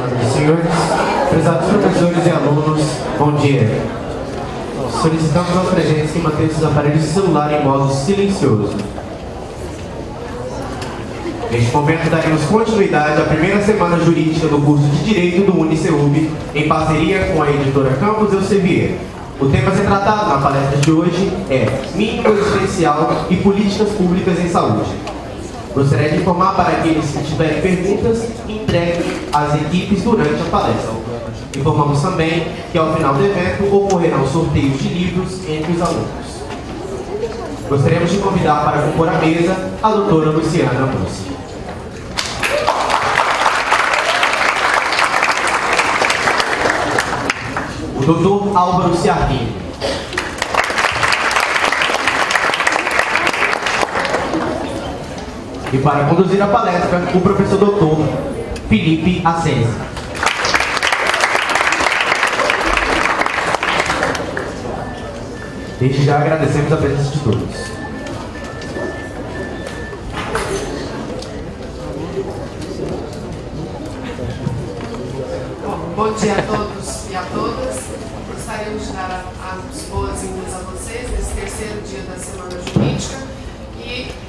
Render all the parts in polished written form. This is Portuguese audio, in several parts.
Senhoras e senhores, prezados professores e alunos, bom dia. Solicitamos aos presentes que mantenham seus aparelhos de celular em modo silencioso. Neste momento daremos continuidade à primeira semana jurídica do curso de Direito do UniCeub, em parceria com a editora Campos Elsevier. O tema a ser tratado na palestra de hoje é Mínimo Existencial e Políticas Públicas em Saúde. Gostaria de informar para aqueles que tiverem perguntas, entreguem às equipes durante a palestra. Informamos também que ao final do evento ocorrerão sorteios de livros entre os alunos. Gostaríamos de convidar para compor a mesa a doutora Luciana Mussi. O doutor Álvaro Ciardini. E para conduzir a palestra, o professor doutor Felipe Ascenzi. Desde já agradecemos a presença de todos. Bom dia a todos e a todas. Gostaríamos de dar as boas-vindas a vocês nesse terceiro dia da Semana Jurídica e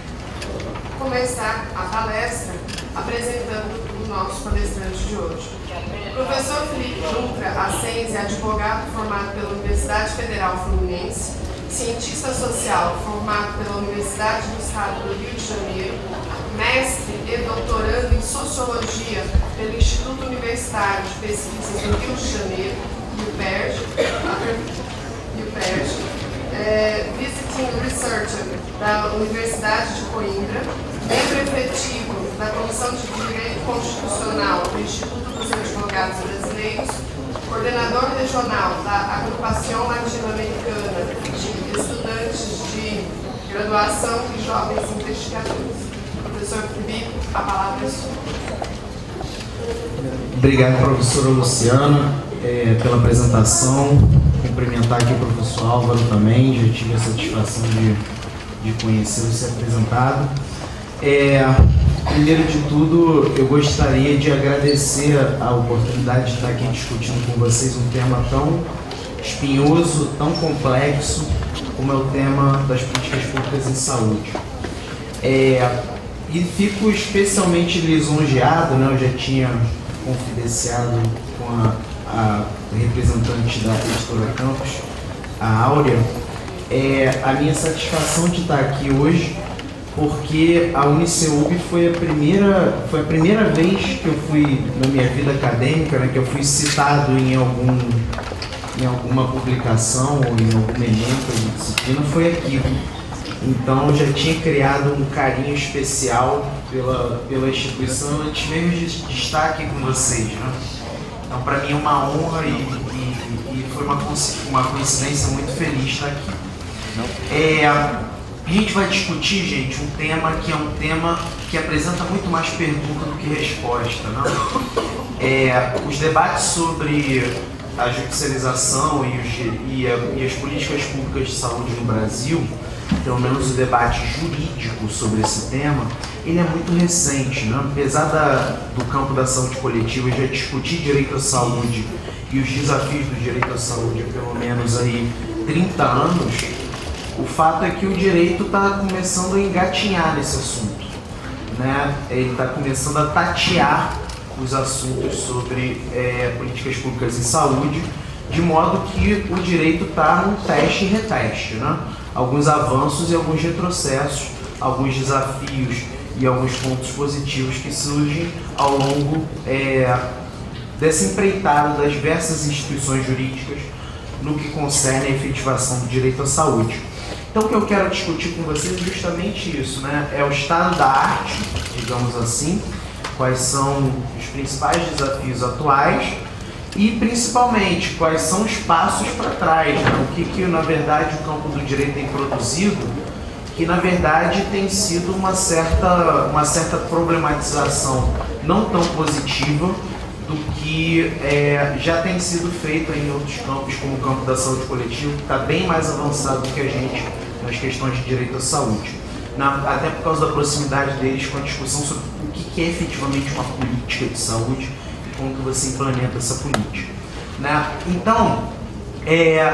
começar a palestra apresentando o nosso palestrante de hoje. O professor Felipe Dutra Ascenzi é advogado formado pela Universidade Federal Fluminense, cientista social formado pela Universidade do Estado do Rio de Janeiro, mestre e doutorando em Sociologia pelo Instituto Universitário de Pesquisas do Rio de Janeiro, UPERJ, Visiting Researcher da Universidade de Coimbra, membro efetivo da Comissão de Direito Constitucional do Instituto dos Advogados Brasileiros, coordenador regional da Agrupação Latino-Americana de Estudantes de Graduação e Jovens Investigadores. Professor Felipe, a palavra é sua. Obrigado, professora Luciana, pela apresentação. Cumprimentar aqui o professor Álvaro também, já tive a satisfação de conhecê-lo e ser apresentado. Primeiro de tudo, eu gostaria de agradecer a oportunidade de estar aqui discutindo com vocês um tema tão espinhoso, tão complexo, como é o tema das políticas públicas em saúde. E fico especialmente lisonjeado, né? Eu já tinha confidenciado com a representante da editora Campos, a Áurea, a minha satisfação de estar aqui hoje, porque a UniCeub foi a primeira vez que eu fui, na minha vida acadêmica, né, que eu fui citado em alguma publicação ou em algum evento de disciplina, foi aqui. Então eu já tinha criado um carinho especial pela instituição antes mesmo de estar aqui com vocês, né? Então para mim é uma honra e foi uma coincidência muito feliz estar aqui. A gente vai discutir, gente, um tema que apresenta muito mais pergunta do que resposta, né? Os debates sobre a judicialização e as políticas públicas de saúde no Brasil, pelo menos o debate jurídico sobre esse tema, ele é muito recente, né? Apesar do campo da saúde coletiva já discutir direito à saúde e os desafios do direito à saúde há pelo menos aí 30 anos, o fato é que o direito está começando a engatinhar nesse assunto, né? Ele está começando a tatear os assuntos sobre políticas públicas em saúde, de modo que o direito está num teste e reteste, né? Alguns avanços e alguns retrocessos, alguns desafios e alguns pontos positivos que surgem ao longo dessa empreitada das diversas instituições jurídicas no que concerne a efetivação do direito à saúde. Então o que eu quero discutir com vocês é justamente isso, né? É o estado da arte, digamos assim, quais são os principais desafios atuais e principalmente quais são os passos para trás, né? O que na verdade o campo do direito tem produzido, que na verdade tem sido uma certa problematização não tão positiva do que já tem sido feito em outros campos, como o campo da saúde coletiva, que está bem mais avançado do que a gente nas questões de direito à saúde. Até por causa da proximidade deles com a discussão sobre o que é efetivamente uma política de saúde, como que você implementa essa política, né? Então,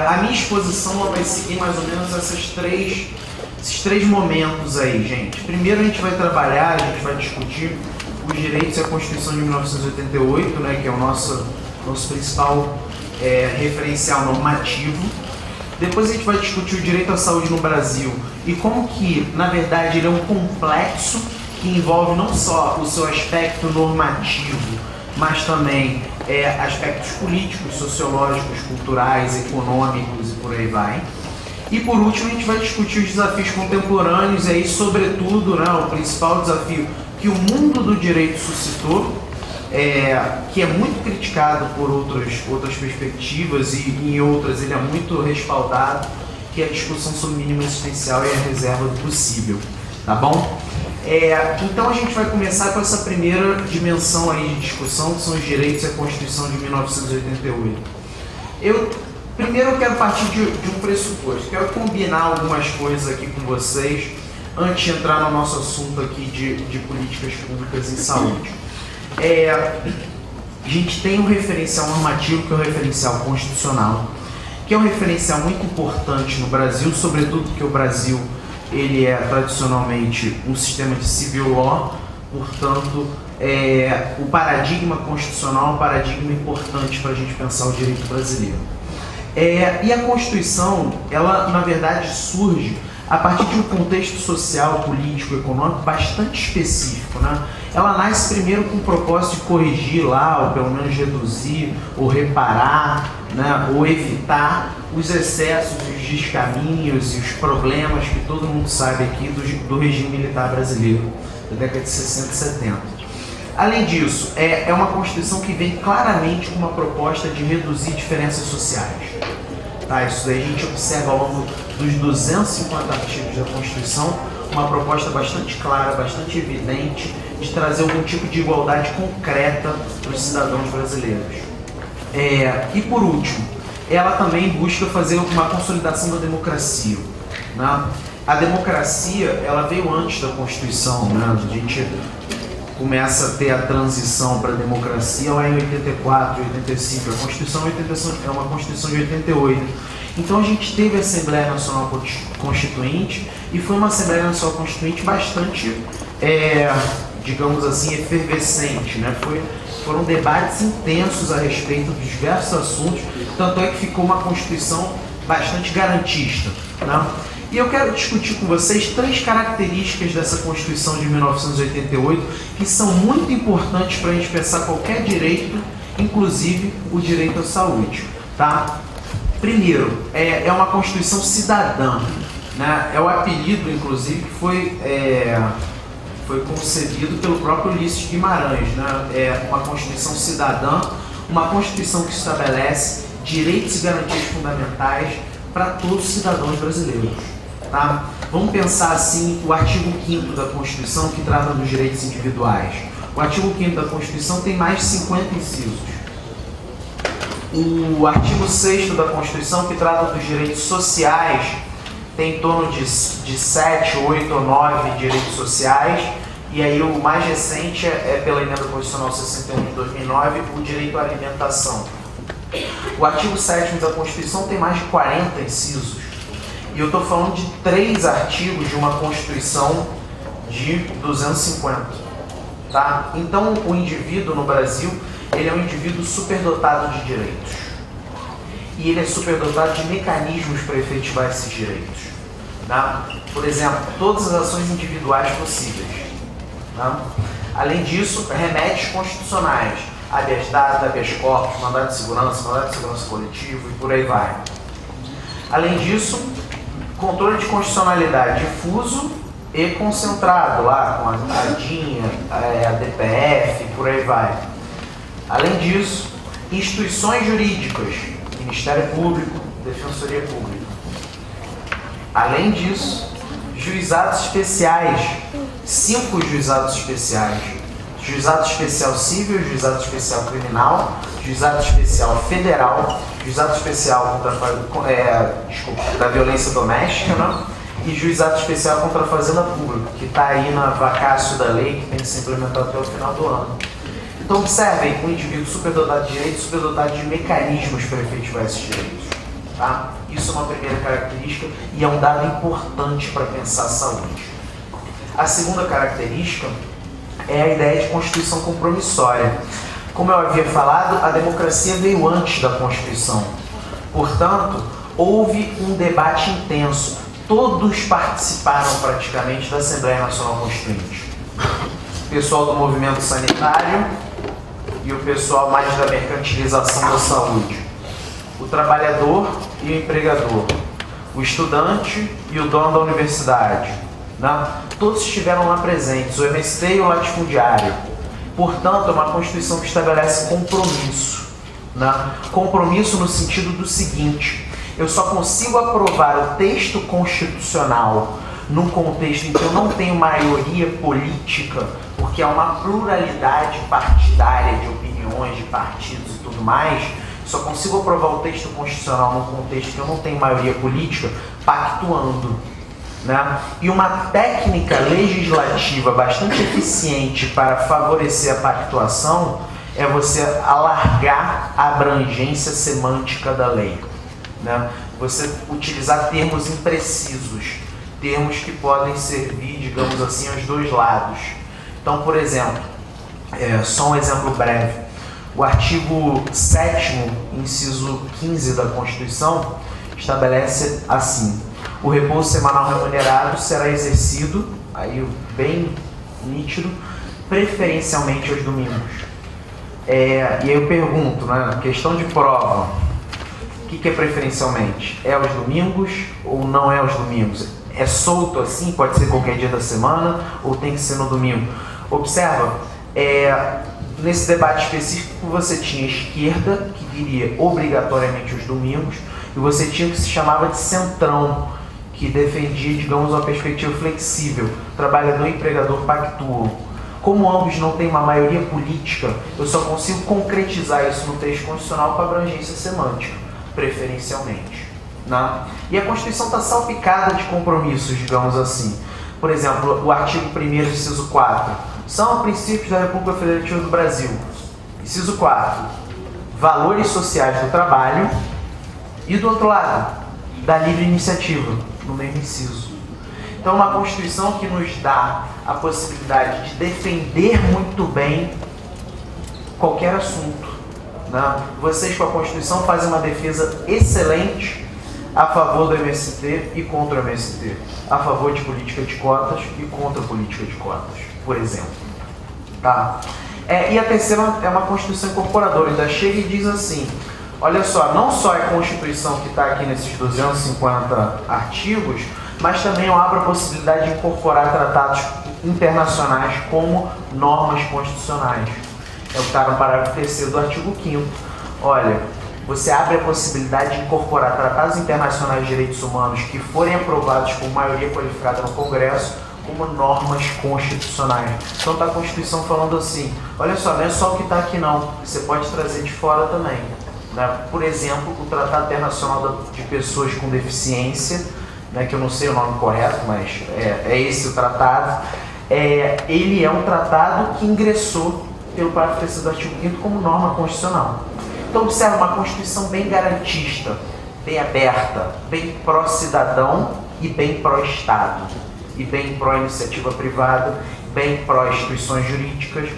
a minha exposição ela vai seguir mais ou menos esses três momentos aí, gente. Primeiro a gente vai trabalhar, a gente vai discutir os direitos e a Constituição de 1988, né, que é o nosso principal referencial normativo. Depois a gente vai discutir o direito à saúde no Brasil e como que, na verdade, ele é um complexo que envolve não só o seu aspecto normativo, mas também aspectos políticos, sociológicos, culturais, econômicos e por aí vai. E por último a gente vai discutir os desafios contemporâneos e aí, sobretudo, né, o principal desafio que o mundo do direito suscitou, que é muito criticado por outras perspectivas e em outras ele é muito respaldado, que é a discussão sobre mínimo existencial e a reserva do possível, tá bom? Então a gente vai começar com essa primeira dimensão aí de discussão, que são os direitos e a Constituição de 1988. Primeiro eu quero partir de um pressuposto, quero combinar algumas coisas aqui com vocês, antes de entrar no nosso assunto aqui de políticas públicas em saúde. A gente tem um referencial normativo, que é o referencial constitucional, que é um referencial muito importante no Brasil, sobretudo porque o Brasil ele é tradicionalmente um sistema de civil law, portanto, o paradigma constitucional é um paradigma importante para a gente pensar o direito brasileiro. E a Constituição, ela na verdade surge a partir de um contexto social, político, econômico bastante específico, né? Ela nasce primeiro com o propósito de corrigir lá, ou pelo menos reduzir, ou reparar, né? Ou evitar os excessos, os descaminhos e os problemas que todo mundo sabe aqui do regime militar brasileiro, da década de 60 e 70. Além disso, é uma Constituição que vem claramente com uma proposta de reduzir diferenças sociais. Tá, isso daí a gente observa ao longo dos 250 artigos da Constituição, uma proposta bastante clara, bastante evidente, de trazer algum tipo de igualdade concreta para os cidadãos brasileiros. E por último, ela também busca fazer uma consolidação da democracia, né? A democracia, ela veio antes da Constituição, né? A gente começa a ter a transição para a democracia lá em 84, 85. A Constituição é uma Constituição de 88. Então a gente teve a Assembleia Nacional Constituinte e foi uma Assembleia Nacional Constituinte bastante, digamos assim, efervescente, né? Foram debates intensos a respeito de diversos assuntos, tanto é que ficou uma Constituição bastante garantista, né? E eu quero discutir com vocês 3 características dessa Constituição de 1988 que são muito importantes para a gente pensar qualquer direito, inclusive o direito à saúde, tá? Primeiro, é uma Constituição cidadã, né? É o apelido, inclusive, que foi concebido pelo próprio Ulisses Guimarães, né? É uma Constituição cidadã, uma Constituição que estabelece direitos e garantias fundamentais para todos os cidadãos brasileiros. Tá? Vamos pensar assim o artigo 5º da Constituição, que trata dos direitos individuais. O artigo 5º da Constituição tem mais de 50 incisos. O artigo 6º da Constituição, que trata dos direitos sociais, tem em torno de 7, 8 ou 9 direitos sociais. E aí o mais recente é pela Emenda Constitucional 61 de 2009, o direito à alimentação. O artigo 7º da Constituição tem mais de 40 incisos. E eu estou falando de 3 artigos de uma Constituição de 250. Tá? Então, o indivíduo no Brasil, ele é um indivíduo superdotado de direitos. E ele é superdotado de mecanismos para efetivar esses direitos. Tá? Por exemplo, todas as ações individuais possíveis. Tá? Além disso, remédios constitucionais. Habeas data, habeas corpus, mandado de segurança coletivo e por aí vai. Além disso, controle de constitucionalidade difuso e concentrado, lá com a DIN, a DPF, por aí vai. Além disso, instituições jurídicas, Ministério Público, Defensoria Pública. Além disso, juizados especiais, 5 juizados especiais. Juizado Especial Civil, Juizado Especial Criminal, Juizado Especial Federal, Juizado Especial da Violência Doméstica, né? E Juizado Especial contra a Fazenda Pública, que está aí na vacácio da lei, que tem que ser implementado até o final do ano. Então observem um indivíduo superdotado de direitos, superdotado de mecanismos para efetivar esses direitos. Tá? Isso é uma primeira característica e é um dado importante para pensar a saúde. A segunda característica é a ideia de Constituição compromissória. Como eu havia falado, a democracia veio antes da Constituição. Portanto, houve um debate intenso. Todos participaram praticamente da Assembleia Nacional Constituinte. O pessoal do movimento sanitário e o pessoal mais da mercantilização da saúde. O trabalhador e o empregador. O estudante e o dono da universidade. Né? Todos estiveram lá presentes, o MST e o latifundiário. Portanto, é uma Constituição que estabelece compromisso. Né? Compromisso no sentido do seguinte: eu só consigo aprovar o texto constitucional num contexto em que eu não tenho maioria política, porque há uma pluralidade partidária de opiniões, de partidos e tudo mais. Só consigo aprovar o texto constitucional num contexto em que eu não tenho maioria política, pactuando. Né? E uma técnica legislativa bastante eficiente para favorecer a pactuação é você alargar a abrangência semântica da lei. Né? Você utilizar termos imprecisos, termos que podem servir, digamos assim, aos dois lados. Então, por exemplo, só um exemplo breve, o artigo 7º, inciso 15 da Constituição, estabelece assim: o repouso semanal remunerado será exercido, aí bem nítido, preferencialmente aos domingos. E aí eu pergunto, né, questão de prova, o que é preferencialmente? É aos domingos ou não é aos domingos? É solto assim, pode ser qualquer dia da semana ou tem que ser no domingo? Observa, nesse debate específico você tinha a esquerda, que viria obrigatoriamente os domingos, e você tinha o que se chamava de centrão, que defendia, digamos, uma perspectiva flexível. Trabalhador e empregador pactuam. Como ambos não têm uma maioria política, eu só consigo concretizar isso no texto constitucional com abrangência semântica, preferencialmente. Né? E a Constituição está salpicada de compromissos, digamos assim. Por exemplo, o artigo 1º, inciso 4. São princípios da República Federativa do Brasil. Inciso 4. Valores sociais do trabalho. E do outro lado, da livre iniciativa, no mesmo inciso. Então, uma Constituição que nos dá a possibilidade de defender muito bem qualquer assunto. Né? Vocês, com a Constituição, fazem uma defesa excelente a favor do MST e contra o MST. A favor de política de cotas e contra a política de cotas, por exemplo. Tá? E a terceira é uma Constituição incorporadora. Ainda chega e diz assim: olha só, não só é a Constituição que está aqui nesses 250 artigos, mas também eu abro a possibilidade de incorporar tratados internacionais como normas constitucionais. É o que está no parágrafo 3º do artigo 5º. Olha, você abre a possibilidade de incorporar tratados internacionais de direitos humanos que forem aprovados por maioria qualificada no Congresso como normas constitucionais. Então está a Constituição falando assim: olha só, não é só o que está aqui não, você pode trazer de fora também. Por exemplo, o Tratado Internacional de Pessoas com Deficiência, que eu não sei o nome correto, mas é esse o tratado, ele é um tratado que ingressou pelo parágrafo 3º do artigo 5º como norma constitucional. Então, observa, uma Constituição bem garantista, bem aberta, bem pró-cidadão e bem pró-Estado, e bem pró-iniciativa privada, bem pró-instituições jurídicas.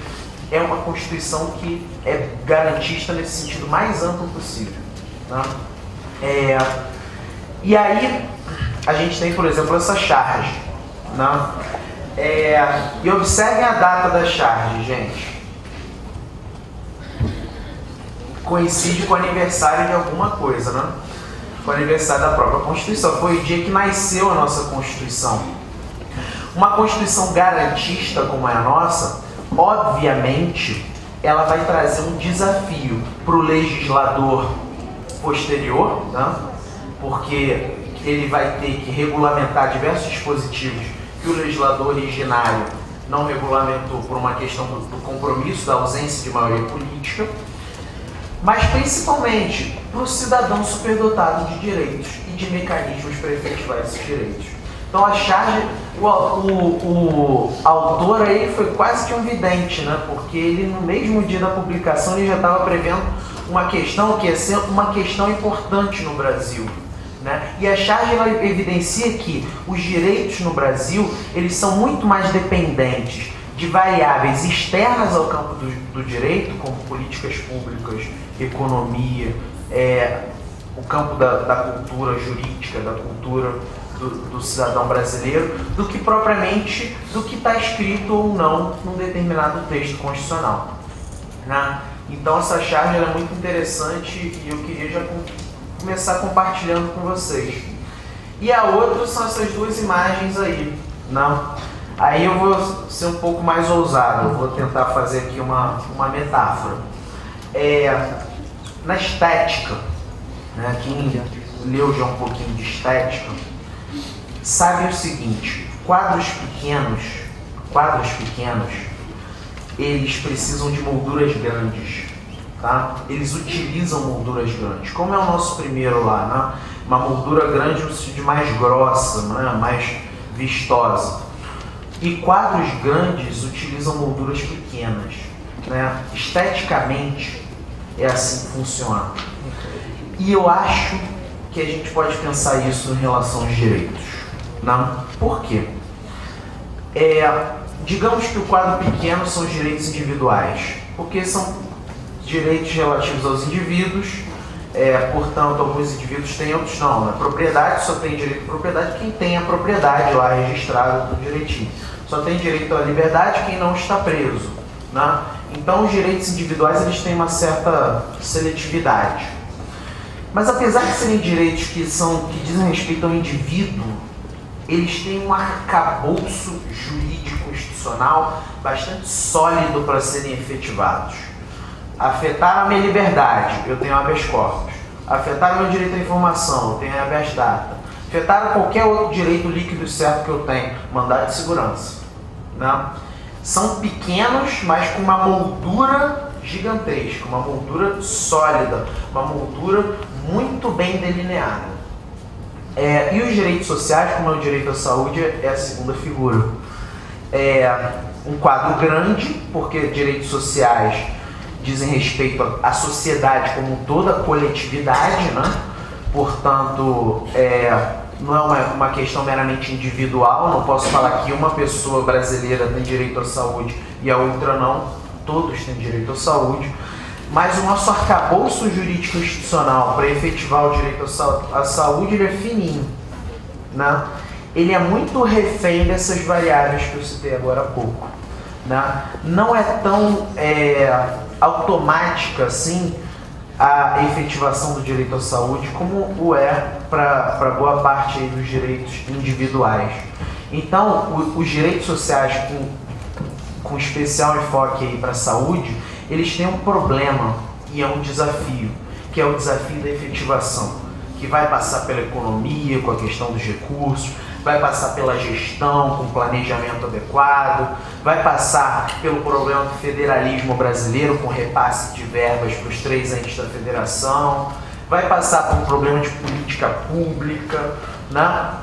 É uma Constituição que é garantista nesse sentido mais amplo possível. Né? E aí, a gente tem, por exemplo, essa charge. Né? E observem a data da charge, gente. Coincide com o aniversário de alguma coisa, né? Com o aniversário da própria Constituição. Foi o dia que nasceu a nossa Constituição. Uma Constituição garantista como é a nossa, obviamente, ela vai trazer um desafio para o legislador posterior, né? Porque ele vai ter que regulamentar diversos dispositivos que o legislador originário não regulamentou por uma questão do compromisso, da ausência de maioria política, mas principalmente para o cidadão superdotado de direitos e de mecanismos para efetivar esses direitos. Então a charge, o autor aí foi quase que um vidente, né? Porque ele no mesmo dia da publicação ele já estava prevendo uma questão que ia ser uma questão importante no Brasil, né? E a charge ela evidencia que os direitos no Brasil eles são muito mais dependentes de variáveis externas ao campo do direito, como políticas públicas, economia, o campo da cultura jurídica, da cultura do cidadão brasileiro, do que propriamente do que está escrito ou não num determinado texto constitucional, né? Então essa charge é muito interessante e eu queria já começar compartilhando com vocês. E a outra são essas duas imagens aí, né? Aí eu vou ser um pouco mais ousado, eu vou tentar fazer aqui uma metáfora. Na estética, né, quem leu já um pouquinho de estética, sabe o seguinte: quadros pequenos, eles precisam de molduras grandes, tá? Eles utilizam molduras grandes, como é o nosso primeiro lá, né? Uma moldura grande no sentido de mais grossa, né? Mais vistosa. E quadros grandes utilizam molduras pequenas, né? Esteticamente é assim que funciona. E eu acho que a gente pode pensar isso em relação aos direitos, né? Por quê? Digamos que o quadro pequeno são os direitos individuais, porque são direitos relativos aos indivíduos, portanto, alguns indivíduos têm, outros não, né? Propriedade, só tem direito à propriedade quem tem a propriedade lá registrada, tudo direitinho. Só tem direito à liberdade quem não está preso, né? Então, os direitos individuais eles têm uma certa seletividade. Mas apesar de serem direitos que dizem respeito ao indivíduo, eles têm um arcabouço jurídico constitucional bastante sólido para serem efetivados. Afetar a minha liberdade, eu tenho habeas corpus. Afetar o meu direito à informação, eu tenho habeas data. Afetar qualquer outro direito líquido e certo que eu tenho, mandado de segurança, né? São pequenos, mas com uma moldura gigantesca, uma moldura sólida, uma moldura muito bem delineada. E os direitos sociais, como é o direito à saúde, é a segunda figura. Um quadro grande, porque direitos sociais dizem respeito à sociedade como toda a coletividade, né? Portanto, não é uma questão meramente individual, não posso falar que uma pessoa brasileira tem direito à saúde e a outra não, todos têm direito à saúde, mas o nosso arcabouço jurídico institucional para efetivar o direito à saúde ele é fininho, né? Ele é muito refém dessas variáveis que eu citei agora há pouco, né? Não é tão automática assim a efetivação do direito à saúde como o é para boa parte aí dos direitos individuais. Então, os direitos sociais com especial enfoque para a saúde, eles têm um problema e é um desafio, que é o desafio da efetivação, que vai passar pela economia, com a questão dos recursos, vai passar pela gestão, com planejamento adequado, vai passar pelo problema do federalismo brasileiro, com repasse de verbas para os 3 entes da federação, vai passar por um problema de política pública, né?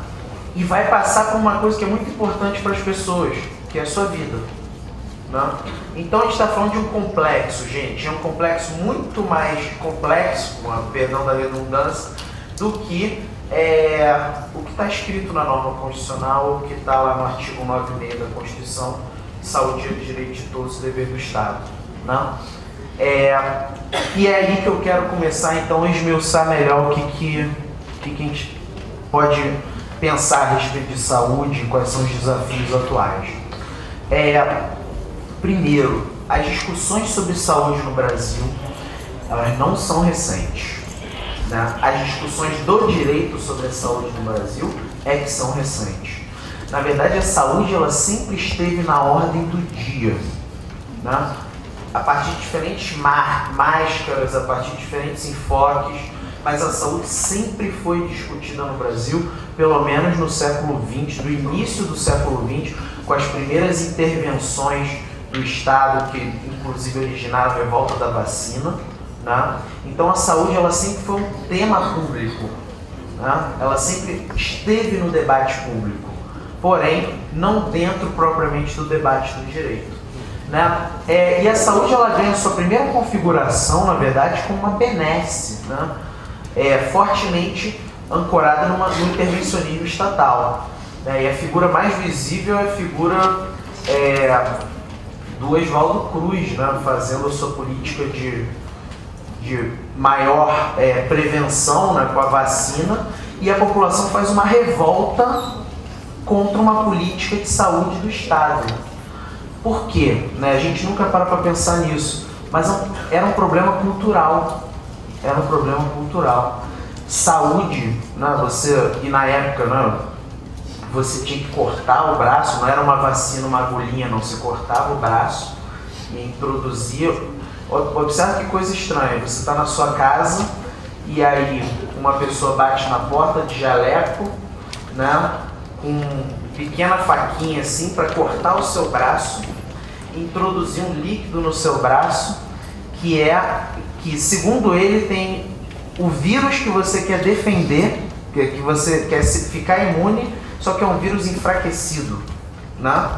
E vai passar por uma coisa que é muito importante para as pessoas, que é a sua vida, né? Então a gente está falando de um complexo, gente, é um complexo muito mais complexo, com a perdão da redundância, do que o que está escrito na norma constitucional, o que está lá no artigo 9.6 da Constituição, saúde é direito de todos e dever do Estado, né? E é aí que eu quero começar então a esmiuçar melhor o que a gente pode pensar a respeito de saúde e quais são os desafios atuais. Primeiro, as discussões sobre saúde no Brasil, elas não são recentes, né? As discussões do direito sobre a saúde no Brasil é que são recentes. Na verdade, a saúde ela sempre esteve na ordem do dia, né? A partir de diferentes máscaras, a partir de diferentes enfoques, mas a saúde sempre foi discutida no Brasil, pelo menos no século XX, do início do século XX, com as primeiras intervenções do Estado, que inclusive originaram a revolta da vacina, né? Então a saúde ela sempre foi um tema público, né? Ela sempre esteve no debate público. porém não dentro propriamente do debate do direito, né? E a saúde ela ganha sua primeira configuração, na verdade, como uma benesse, né? Fortemente ancorada no intervencionismo estatal, né? E a figura mais visível é a figura do Oswaldo Cruz, né? Fazendo a sua política de maior prevenção, né? Com a vacina, e a população faz uma revolta contra uma política de saúde do Estado. Por quê? Né? A gente nunca para pensar nisso, mas era um problema cultural. Era um problema cultural. Saúde, né? E na época, né? Você tinha que cortar o braço, não era uma vacina, uma agulhinha, não, se cortava o braço e introduzia. Observe que coisa estranha, você está na sua casa e aí uma pessoa bate na porta de jaleco, né? Com pequena faquinha assim para cortar o seu braço, introduzir um líquido no seu braço que segundo ele tem o vírus que você quer defender, que você quer ficar imune, só que é um vírus enfraquecido, né?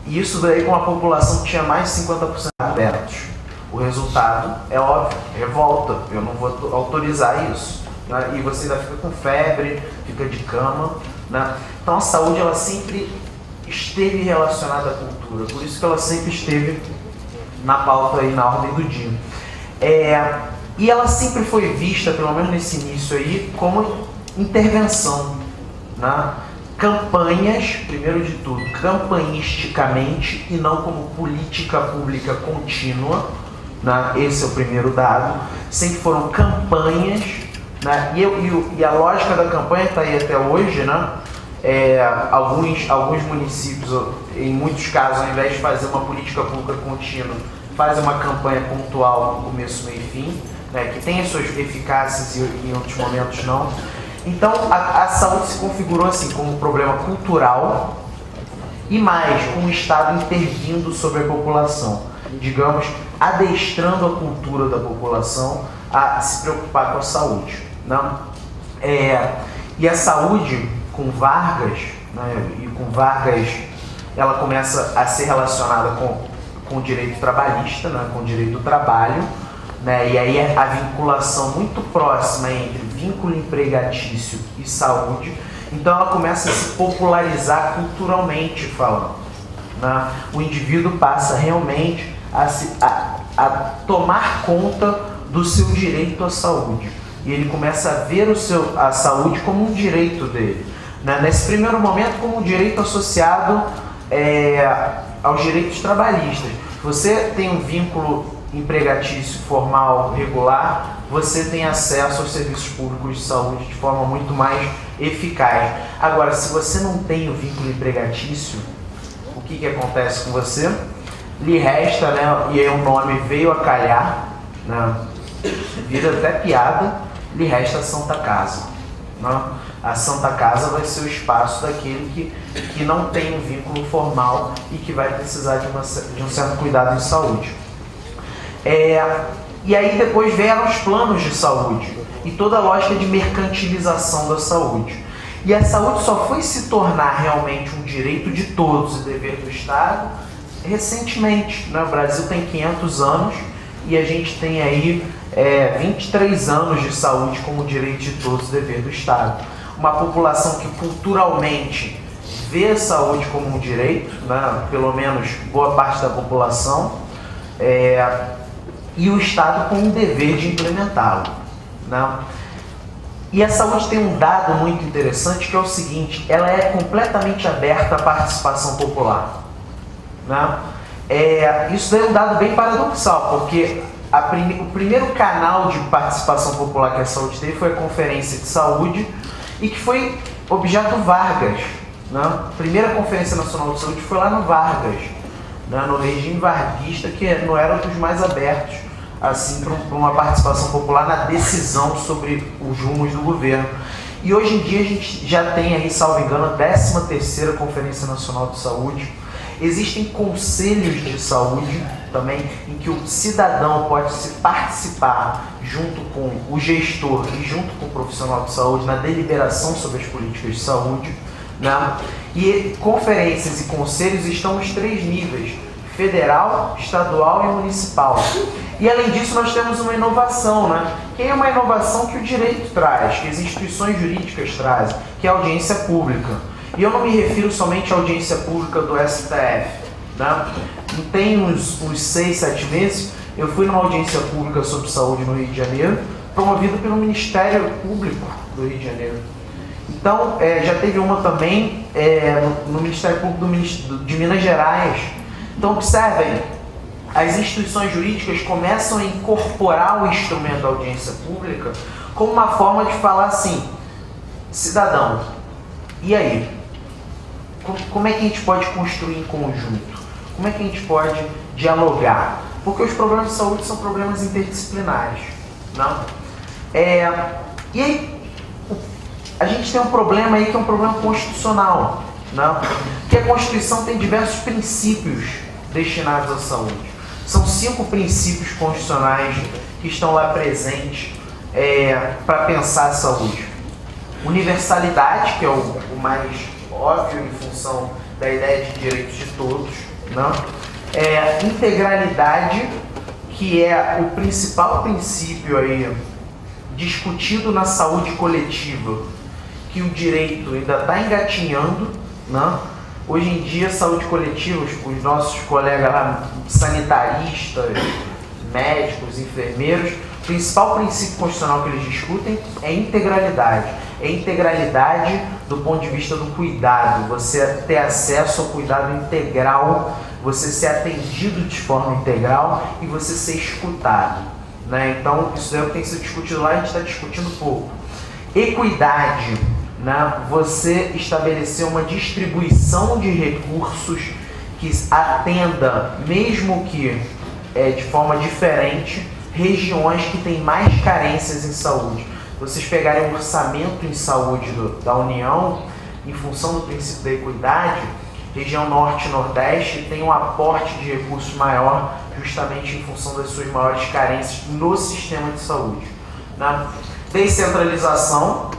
E isso daí com a população que tinha mais de 50% abertos. O resultado é óbvio, revolta, eu não vou autorizar isso, né? E você ainda fica com febre, fica de cama, né? Então a saúde ela sempre esteve relacionada à cultura, por isso que ela sempre esteve na pauta e na ordem do dia. E ela sempre foi vista, pelo menos nesse início aí, como intervenção, né? Campanhas, primeiro de tudo, campanisticamente e não como política pública contínua, né? Esse é o primeiro dado. Sempre foram campanhas, né? E a lógica da campanha está aí até hoje, né? Alguns municípios, em muitos casos, ao invés de fazer uma política pública contínua, fazem uma campanha pontual no começo, meio e fim, né? Que tem as suas eficácias e em outros momentos não. Então a saúde se configurou assim como um problema cultural e mais com o Estado intervindo sobre a população, digamos, adestrando a cultura da população a se preocupar com a saúde, né? E a saúde com Vargas, né? E com Vargas ela começa a ser relacionada com o direito trabalhista, né? Com o direito do trabalho, né? E aí a vinculação muito próxima entre vínculo empregatício e saúde, então ela começa a se popularizar culturalmente falando, né? O indivíduo passa realmente a tomar conta do seu direito à saúde, e ele começa a ver a saúde como um direito dele, né? Nesse primeiro momento como um direito associado aos direitos trabalhistas. Você tem um vínculo empregatício formal regular, você tem acesso aos serviços públicos de saúde de forma muito mais eficaz. Agora, se você não tem o vínculo empregatício, o que acontece com você? Lhe resta, né, e aí o nome veio a calhar, né, vira até piada, lhe resta a Santa Casa, né? A Santa Casa vai ser o espaço daquele que não tem um vínculo formal e que vai precisar de um certo cuidado em saúde. E aí depois vieram os planos de saúde e toda a lógica de mercantilização da saúde. E a saúde só foi se tornar realmente um direito de todos e dever do Estado recentemente, né? O Brasil tem 500 anos e a gente tem aí 23 anos de saúde como direito de todos e dever do Estado. Uma população que culturalmente vê a saúde como um direito, né? Pelo menos boa parte da população, e o Estado com um dever de implementá-lo, né? E a saúde tem um dado muito interessante que é o seguinte: ela é completamente aberta à participação popular, né? Isso é um dado bem paradoxal, porque o primeiro canal de participação popular que a saúde teve foi a Conferência de Saúde, e que foi objeto Vargas, né? A primeira Conferência Nacional de Saúde foi lá no Vargas, né? No regime varguista, que não era dos mais abertos assim para uma participação popular na decisão sobre os rumos do governo. E hoje em dia a gente já tem aí, salvo engano, a 13ª Conferência Nacional de Saúde. Existem conselhos de saúde também, em que o cidadão pode participar junto com o gestor e junto com o profissional de saúde na deliberação sobre as políticas de saúde, né? E conferências e conselhos estão nos 3 níveis: federal, estadual e municipal. E além disso nós temos uma inovação, né? Que é uma inovação que o direito traz, que as instituições jurídicas trazem, que é a audiência pública. E eu não me refiro somente à audiência pública do STF, né? Tem uns 6, 7 meses, eu fui numa audiência pública sobre saúde no Rio de Janeiro, promovida pelo Ministério Público do Rio de Janeiro. Então, já teve uma também no Ministério Público de Minas Gerais. Então, observem, as instituições jurídicas começam a incorporar o instrumento da audiência pública como uma forma de falar assim: cidadão, e aí? Como é que a gente pode construir em conjunto? Como é que a gente pode dialogar? Porque os problemas de saúde são problemas interdisciplinares, não? E aí, a gente tem um problema aí que é um problema constitucional, não? Que a Constituição tem diversos princípios destinados à saúde. São 5 princípios constitucionais que estão lá presentes para pensar a saúde. Universalidade, que é o mais óbvio em função da ideia de direitos de todos, não? Integralidade, que é o principal princípio aí discutido na saúde coletiva, que o direito ainda está engatinhando, não? Hoje em dia, saúde coletiva, os nossos colegas lá, sanitaristas, médicos, enfermeiros, o principal princípio constitucional que eles discutem é integralidade. É integralidade do ponto de vista do cuidado, você ter acesso ao cuidado integral, você ser atendido de forma integral e você ser escutado, né? Então, isso é o que tem sido discutido lá, a gente está discutindo pouco. Equidade, né? Você estabelecer uma distribuição de recursos que atenda, mesmo que de forma diferente, regiões que têm mais carências em saúde. Vocês pegarem um orçamento em saúde da União, em função do princípio da equidade, região norte e nordeste tem um aporte de recursos maior, justamente em função das suas maiores carências no sistema de saúde, né? Descentralização,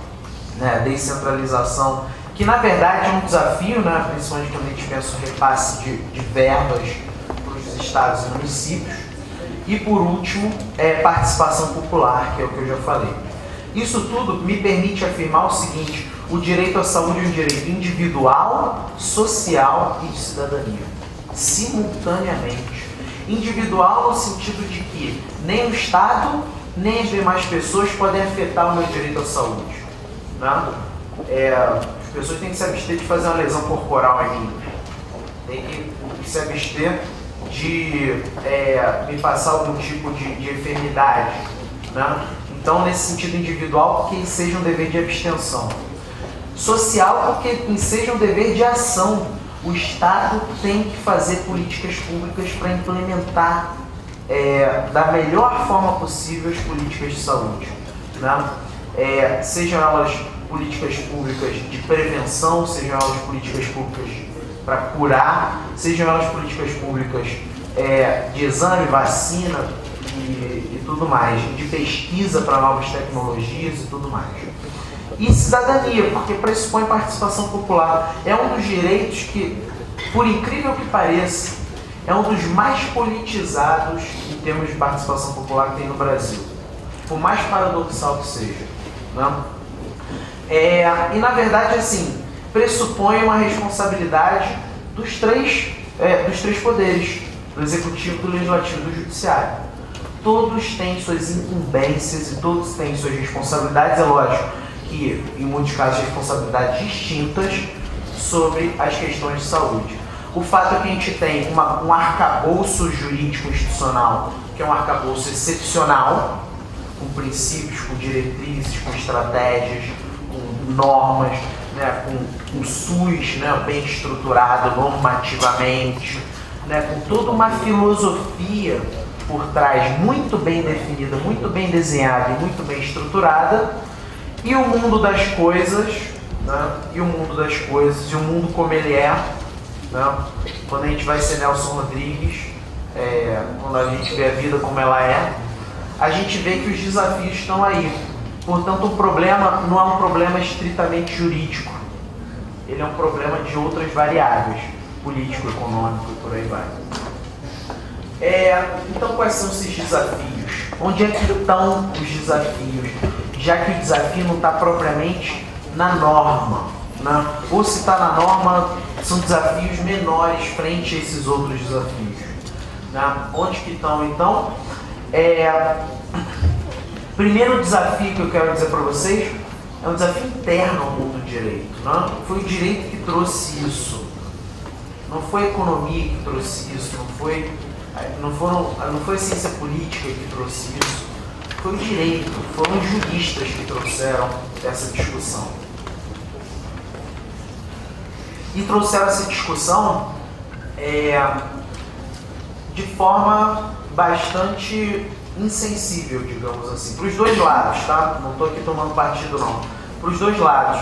né? Descentralização, que na verdade é um desafio, né? Principalmente quando a gente pensa no repasse de verbas para os estados e municípios. E por último, participação popular, que é o que eu já falei. Isso tudo me permite afirmar o seguinte: o direito à saúde é um direito individual, social e de cidadania, simultaneamente. Individual no sentido de que nem o Estado, nem as demais pessoas podem afetar o meu direito à saúde, né? As pessoas têm que se abster de fazer uma lesão corporal em mim, tem que se abster de me passar algum tipo de enfermidade, né? Então, nesse sentido individual, porque seja um dever de abstenção. Social, porque seja um dever de ação. O Estado tem que fazer políticas públicas para implementar da melhor forma possível as políticas de saúde, né? Sejam elas políticas públicas de prevenção, sejam elas políticas públicas para curar, sejam elas políticas públicas de exame, vacina e tudo mais, de pesquisa para novas tecnologias e tudo mais. E cidadania, porque pressupõe participação popular. É um dos direitos que, por incrível que pareça, é um dos mais politizados em termos de participação popular que tem no Brasil. Por mais paradoxal que seja, né? E na verdade, assim, pressupõe uma responsabilidade dos três poderes, do Executivo, do Legislativo e do Judiciário. Todos têm suas incumbências e todos têm suas responsabilidades, é lógico que em muitos casos responsabilidades distintas sobre as questões de saúde. O fato é que a gente tem um arcabouço jurídico institucional, que é um arcabouço excepcional, com princípios, com diretrizes, com estratégias, com normas, né, com o SUS, né, bem estruturado normativamente, né, com toda uma filosofia por trás muito bem definida, muito bem desenhada e muito bem estruturada, e o mundo das coisas, né, e o mundo como ele é, né, quando a gente vai ser Nelson Rodrigues, quando a gente vê a vida como ela é, a gente vê que os desafios estão aí. Portanto, o problema não é um problema estritamente jurídico. ele é um problema de outras variáveis, político, econômico e por aí vai. Então, quais são esses desafios? Onde é que estão os desafios? Já que o desafio não está propriamente na norma, né? Ou se está na norma, são desafios menores frente a esses outros desafios, né? Onde que estão, então? Primeiro desafio que eu quero dizer para vocês é um desafio interno ao mundo do direito, né? Foi o direito que trouxe isso, não foi a economia que trouxe isso, não foi a ciência política que trouxe isso, foi o direito, foram os juristas que trouxeram essa discussão. E trouxeram essa discussão de forma bastante insensível, digamos assim, para os dois lados, tá? Não estou aqui tomando partido não, para os dois lados.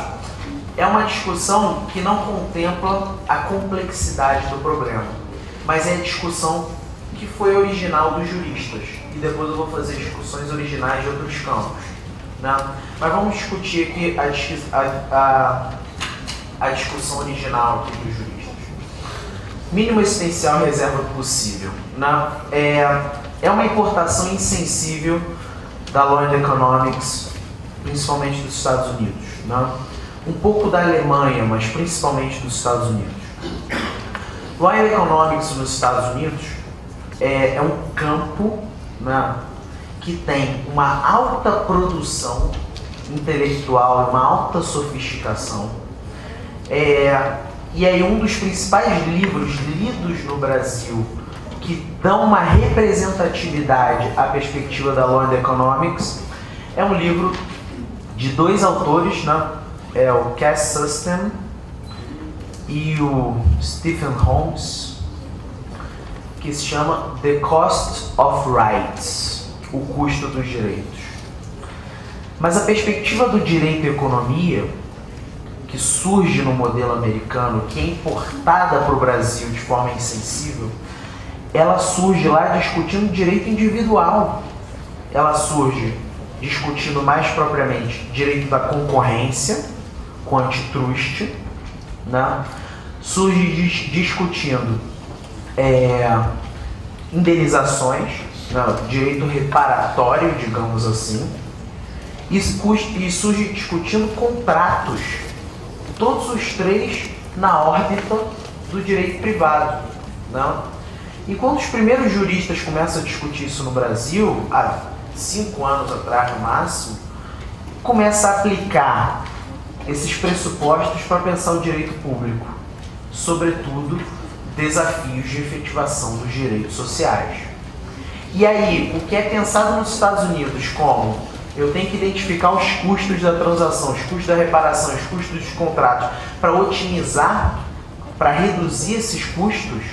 É uma discussão que não contempla a complexidade do problema, mas é a discussão que foi original dos juristas, e depois eu vou fazer discussões originais de outros campos, né? Mas vamos discutir aqui a discussão original aqui dos juristas. Mínimo essencial e reserva possível, né? É uma importação insensível da Law and Economics, principalmente dos Estados Unidos, né? Um pouco da Alemanha, mas principalmente dos Estados Unidos. Law and Economics nos Estados Unidos é um campo, né, que tem uma alta produção intelectual, uma alta sofisticação. E aí um dos principais livros lidos no Brasil que dão uma representatividade à perspectiva da Law and Economics é um livro de dois autores, né? É o Cass Sunstein e o Stephen Holmes, que se chama The Cost of Rights, o custo dos direitos. Mas a perspectiva do direito e economia, que surge no modelo americano, que é importada para o Brasil de forma insensível, ela surge lá discutindo direito individual. Ela surge discutindo mais propriamente direito da concorrência, com antitrust, né? Surge discutindo indenizações, né? Direito reparatório, digamos assim, e surge discutindo contratos, todos os três na órbita do direito privado, né? E quando os primeiros juristas começam a discutir isso no Brasil, há 5 anos atrás no máximo, começa a aplicar esses pressupostos para pensar o direito público, sobretudo desafios de efetivação dos direitos sociais. E aí, o que é pensado nos Estados Unidos como eu tenho que identificar os custos da transação, os custos da reparação, os custos dos contratos, para otimizar, para reduzir esses custos,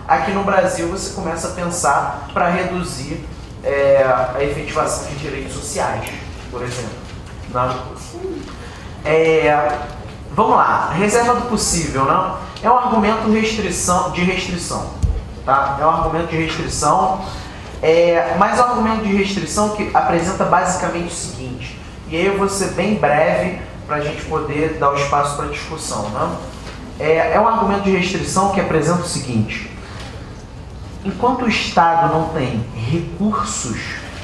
aqui no Brasil você começa a pensar para reduzir a efetivação de direitos sociais, por exemplo. Não? Vamos lá, reserva do possível, não? É um argumento de restrição, tá? É um argumento de restrição, mas é um argumento de restrição que apresenta basicamente o seguinte, e aí eu vou ser bem breve para a gente poder dar o espaço para discussão, não? É um argumento de restrição que apresenta o seguinte: enquanto o Estado não tem recursos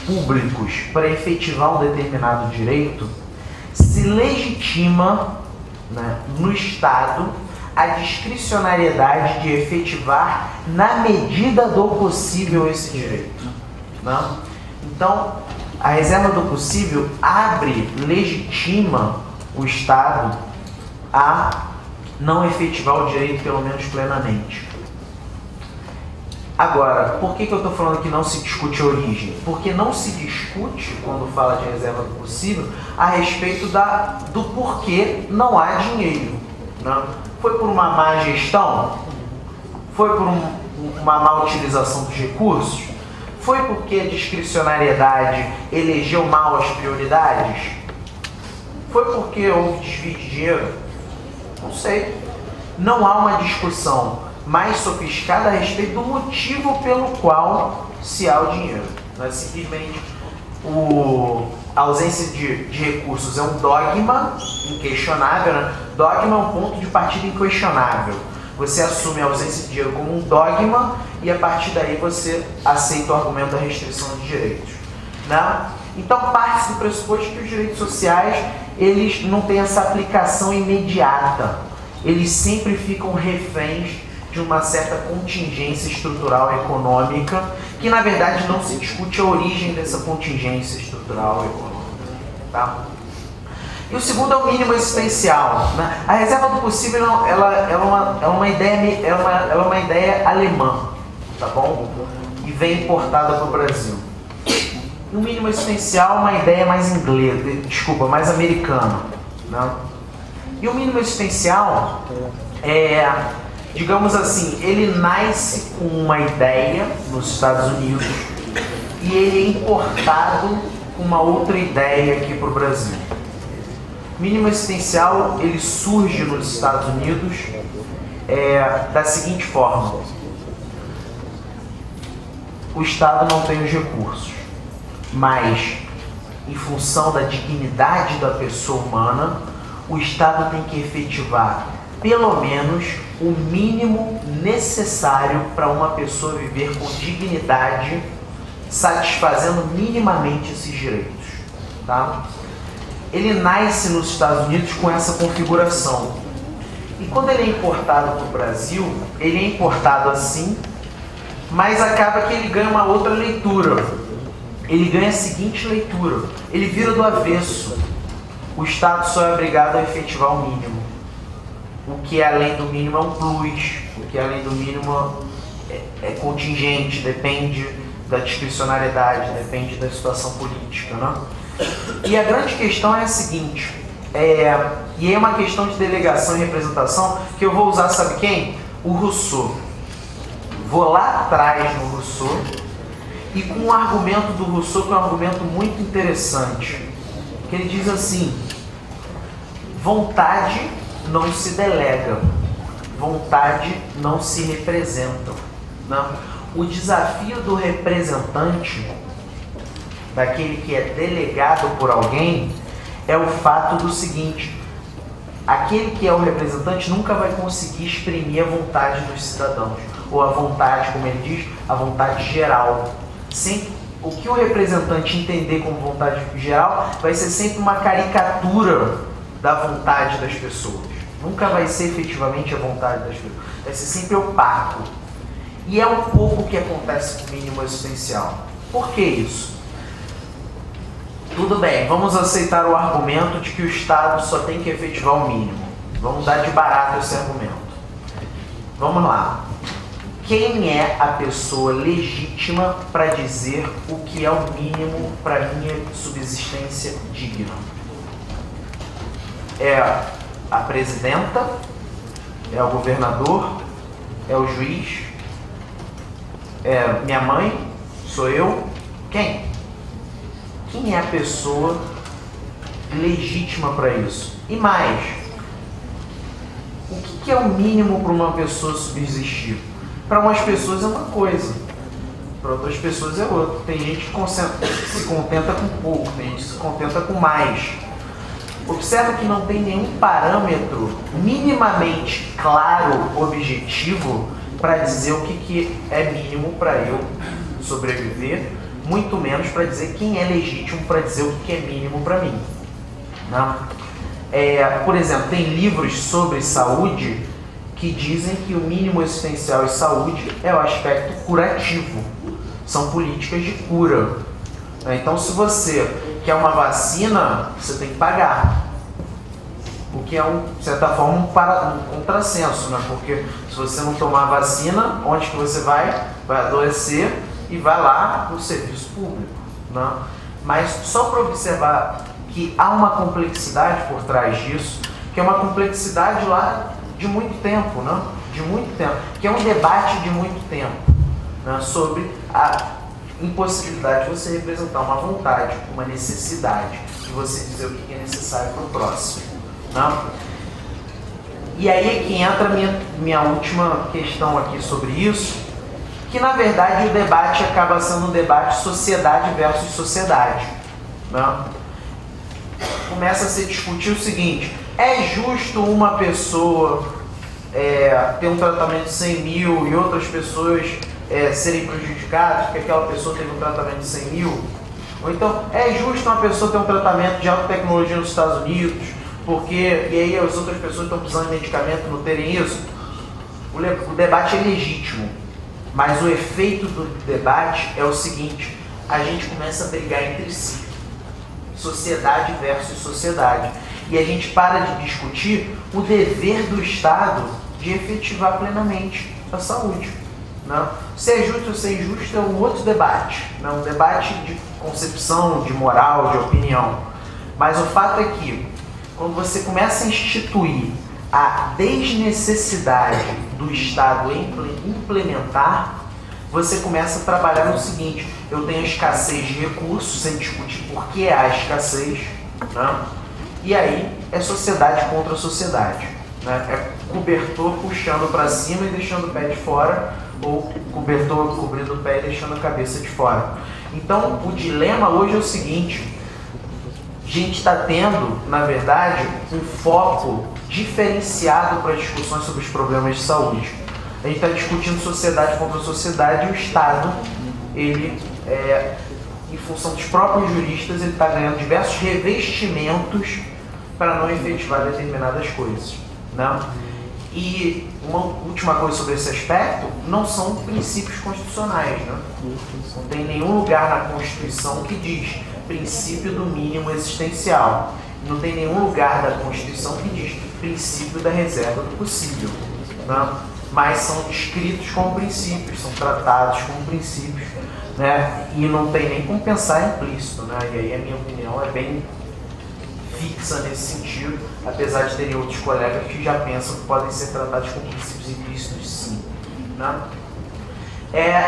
públicos para efetivar um determinado direito, se legitima, né, no Estado a discricionariedade de efetivar na medida do possível esse direito, né? Então, a reserva do possível legitima o Estado a não efetivar o direito, pelo menos plenamente. Agora, por que eu estou falando que não se discute a origem? Porque não se discute, quando fala de reserva do possível, a respeito do porquê não há dinheiro, né? Foi por uma má gestão? Foi por uma má utilização dos recursos? Foi porque a discricionariedade elegeu mal as prioridades? Foi porque houve desvio de dinheiro? Não sei. Não há uma discussão mais sofisticada a respeito do motivo pelo qual se há o dinheiro. Não é simplesmente a ausência de recursos é um dogma inquestionável, né? Dogma é um ponto de partida inquestionável. Você assume a ausência de dinheiro como um dogma e a partir daí você aceita o argumento da restrição de direitos, né? Então parte do pressuposto que os direitos sociais eles não têm essa aplicação imediata, eles sempre ficam reféns de uma certa contingência estrutural econômica, que na verdade não se discute a origem dessa contingência estrutural econômica, tá? E o segundo é o mínimo existencial, né? A reserva do possível é uma ideia alemã, tá bom? E vem importada para o Brasil. E o mínimo existencial é uma ideia mais mais americana, né? E o mínimo existencial digamos assim, ele nasce com uma ideia nos Estados Unidos e ele é importado com uma outra ideia aqui para o Brasil. O mínimo existencial, ele surge nos Estados Unidos da seguinte forma: o Estado não tem os recursos, mas em função da dignidade da pessoa humana, o Estado tem que efetivar pelo menos o mínimo necessário para uma pessoa viver com dignidade, satisfazendo minimamente esses direitos, tá? Ele nasce nos Estados Unidos com essa configuração. E quando ele é importado para o Brasil, ele é importado assim, mas acaba que ele ganha uma outra leitura. Ele ganha a seguinte leitura: ele vira do avesso. O Estado só é obrigado a efetivar o mínimo. O que é além do mínimo é um plus, o que é além do mínimo é contingente, depende da discricionariedade, depende da situação política, né? E a grande questão é a seguinte, e é uma questão de delegação e representação que eu vou usar, sabe quem? O Rousseau. Vou lá atrás no Rousseau e com um argumento do Rousseau que é um argumento muito interessante, que ele diz assim: vontade não se delega, vontade não se representa, né? O desafio do representante, daquele que é delegado por alguém, é o fato do seguinte: aquele que é o representante nunca vai conseguir exprimir a vontade dos cidadãos, ou a vontade, como ele diz, a vontade geral. Sempre, o que o representante entender como vontade geral vai ser sempre uma caricatura da vontade das pessoas. Nunca vai ser efetivamente a vontade das pessoas. Vai ser sempre opaco. E é um pouco o que acontece com o mínimo existencial. Por que isso? Tudo bem, vamos aceitar o argumento de que o Estado só tem que efetivar o mínimo. Vamos dar de barato esse argumento. Vamos lá. Quem é a pessoa legítima para dizer o que é o mínimo para minha subsistência digna? É a presidenta? É o governador? É o juiz? É minha mãe? Sou eu? Quem? Quem é a pessoa legítima para isso? E mais, o que é o mínimo para uma pessoa subsistir? Para umas pessoas é uma coisa, para outras pessoas é outra. Tem gente que se contenta com pouco, tem gente que se contenta com mais. Observa que não tem nenhum parâmetro minimamente claro, objetivo, para dizer o que é mínimo para eu sobreviver, muito menos para dizer quem é legítimo para dizer o que é mínimo para mim, né? Por exemplo, tem livros sobre saúde que dizem que o mínimo existencial em saúde é o aspecto curativo, são políticas de cura. Então, se você quer uma vacina, você tem que pagar, o que é, de certa forma, um contrassenso, né? Porque se você não tomar a vacina, onde que você vai? Vai adoecer e vai lá para o serviço público, né? Mas só para observar que há uma complexidade por trás disso, que é uma complexidade lá de muito tempo, né? De muito tempo, que é um debate de muito tempo, né? Sobre a impossibilidade de você representar uma vontade, uma necessidade, de você dizer o que é necessário para o próximo, né? E aí é que entra a minha última questão aqui sobre isso, que na verdade o debate acaba sendo um debate sociedade versus sociedade, né? começa a se discutir o seguinte: é justo uma pessoa ter um tratamento de 100 mil e outras pessoas serem prejudicadas porque aquela pessoa teve um tratamento de 100 mil? Ou então, é justo uma pessoa ter um tratamento de alta tecnologia nos Estados Unidos e aí as outras pessoas estão precisando de medicamento e não terem isso? O debate é legítimo, mas o efeito do debate é o seguinte: a gente começa a brigar entre si, sociedade versus sociedade, e a gente para de discutir o dever do Estado de efetivar plenamente a saúde. Não? Se é justo ou se é injusto é um outro debate, não? Um debate de concepção, de moral, de opinião. Mas o fato é que, quando você começa a instituir a desnecessidade do Estado em implementar, você começa a trabalhar no seguinte: eu tenho escassez de recursos, sem discutir por que há escassez, né? E aí é sociedade contra sociedade, né? É cobertor puxando para cima e deixando o pé de fora, ou cobertor cobrindo o pé e deixando a cabeça de fora. Então o dilema hoje é o seguinte: a gente está tendo, na verdade, um foco diferenciado para discussões sobre os problemas de saúde. A gente está discutindo sociedade contra sociedade e o Estado, ele, em função dos próprios juristas, ele está ganhando diversos revestimentos para não efetivar determinadas coisas, né? E uma última coisa sobre esse aspecto: não são princípios constitucionais, né? Não tem nenhum lugar na Constituição que diz princípio do mínimo existencial. Não tem nenhum lugar da Constituição que diz princípio da reserva do possível, né? Mas são descritos como princípios, são tratados como princípios, né? E não tem nem como pensar implícito, né? E aí a minha opinião é bem fixa nesse sentido, apesar de terem outros colegas que já pensam que podem ser tratados como princípios implícitos, sim, né?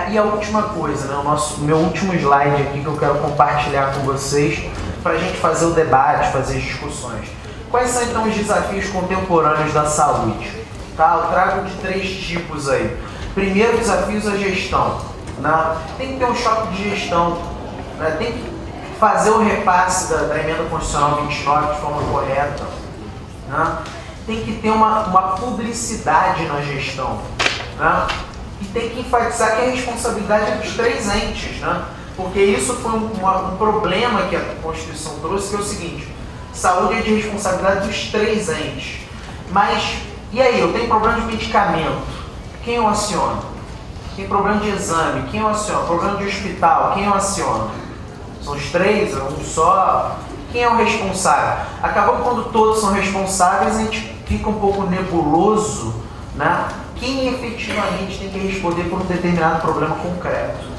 E a última coisa, né? O meu último slide aqui que eu quero compartilhar com vocês para a gente fazer o debate, fazer as discussões. Quais são então os desafios contemporâneos da saúde? Tá? Eu trago de 3 tipos aí. Primeiro desafio é a gestão, né? Tem que ter um choque de gestão, né? Tem que fazer o repasse da emenda constitucional 29 de forma correta, né? Tem que ter uma publicidade na gestão, né? E tem que enfatizar que a responsabilidade é dos 3 entes, né? Porque isso foi um problema que a Constituição trouxe, que é o seguinte: saúde é de responsabilidade dos 3 entes. Mas, e aí, eu tenho problema de medicamento, quem eu aciono? Tem problema de exame, quem eu aciono? Problema de hospital, quem eu aciono? São os 3, é um só? Quem é o responsável? Acabou que quando todos são responsáveis, a gente fica um pouco nebuloso, né? Quem efetivamente tem que responder por um determinado problema concreto.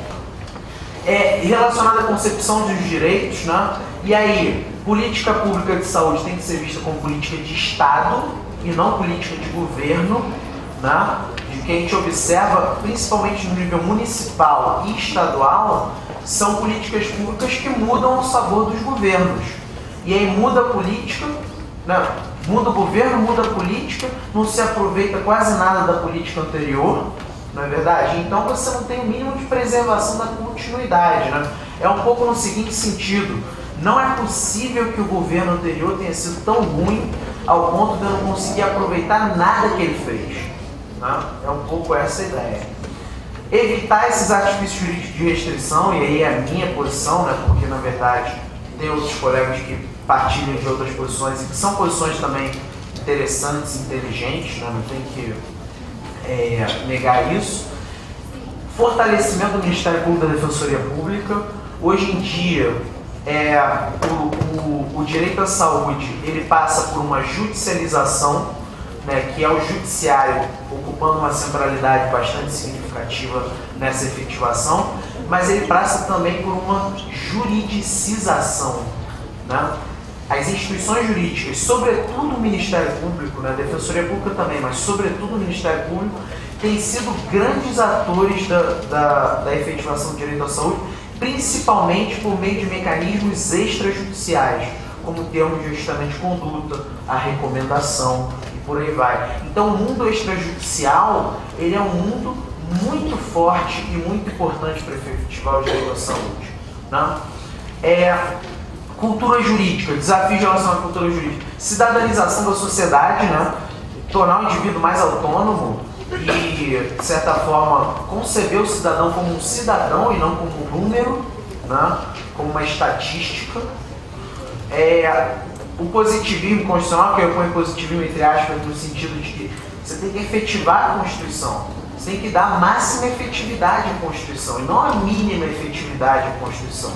Relacionado à concepção dos direitos, né? E aí, política pública de saúde tem que ser vista como política de Estado e não política de governo, né? De que a gente observa, principalmente no nível municipal e estadual, são políticas públicas que mudam o sabor dos governos. E aí muda a política, né? Muda o governo, muda a política, não se aproveita quase nada da política anterior, não é verdade? Então você não tem o mínimo de preservação da continuidade, né? É um pouco no seguinte sentido: não é possível que o governo anterior tenha sido tão ruim ao ponto de eu não conseguir aproveitar nada que ele fez, né? É um pouco essa a ideia. Evitar esses artifícios jurídicos de restrição, e aí é a minha posição, né? Porque na verdade tem outros colegas que partilham de outras posições e que são posições também interessantes, inteligentes, né? Não tem que negar isso. Fortalecimento do Ministério Público e da Defensoria Pública. Hoje em dia, o direito à saúde ele passa por uma judicialização, né, que é o judiciário ocupando uma centralidade bastante significativa nessa efetivação, mas ele passa também por uma juridicização, né? As instituições jurídicas, sobretudo o Ministério Público, né, a Defensoria Pública também, mas sobretudo o Ministério Público, têm sido grandes atores da efetivação do direito à saúde, principalmente por meio de mecanismos extrajudiciais, como termos de ajustamento de conduta, a recomendação e por aí vai. Então o mundo extrajudicial, ele é um mundo muito forte e muito importante para efetivar o direito à saúde, né? Cultura jurídica, desafios relacionados à cultura jurídica. Cidadanização da sociedade, né? Tornar o indivíduo mais autônomo e, de certa forma, conceber o cidadão como um cidadão e não como um número, né? Como uma estatística. O positivismo constitucional, que eu ponho positivismo entre aspas, no sentido de que você tem que efetivar a Constituição. Você tem que dar a máxima efetividade à Constituição e não a mínima efetividade à Constituição.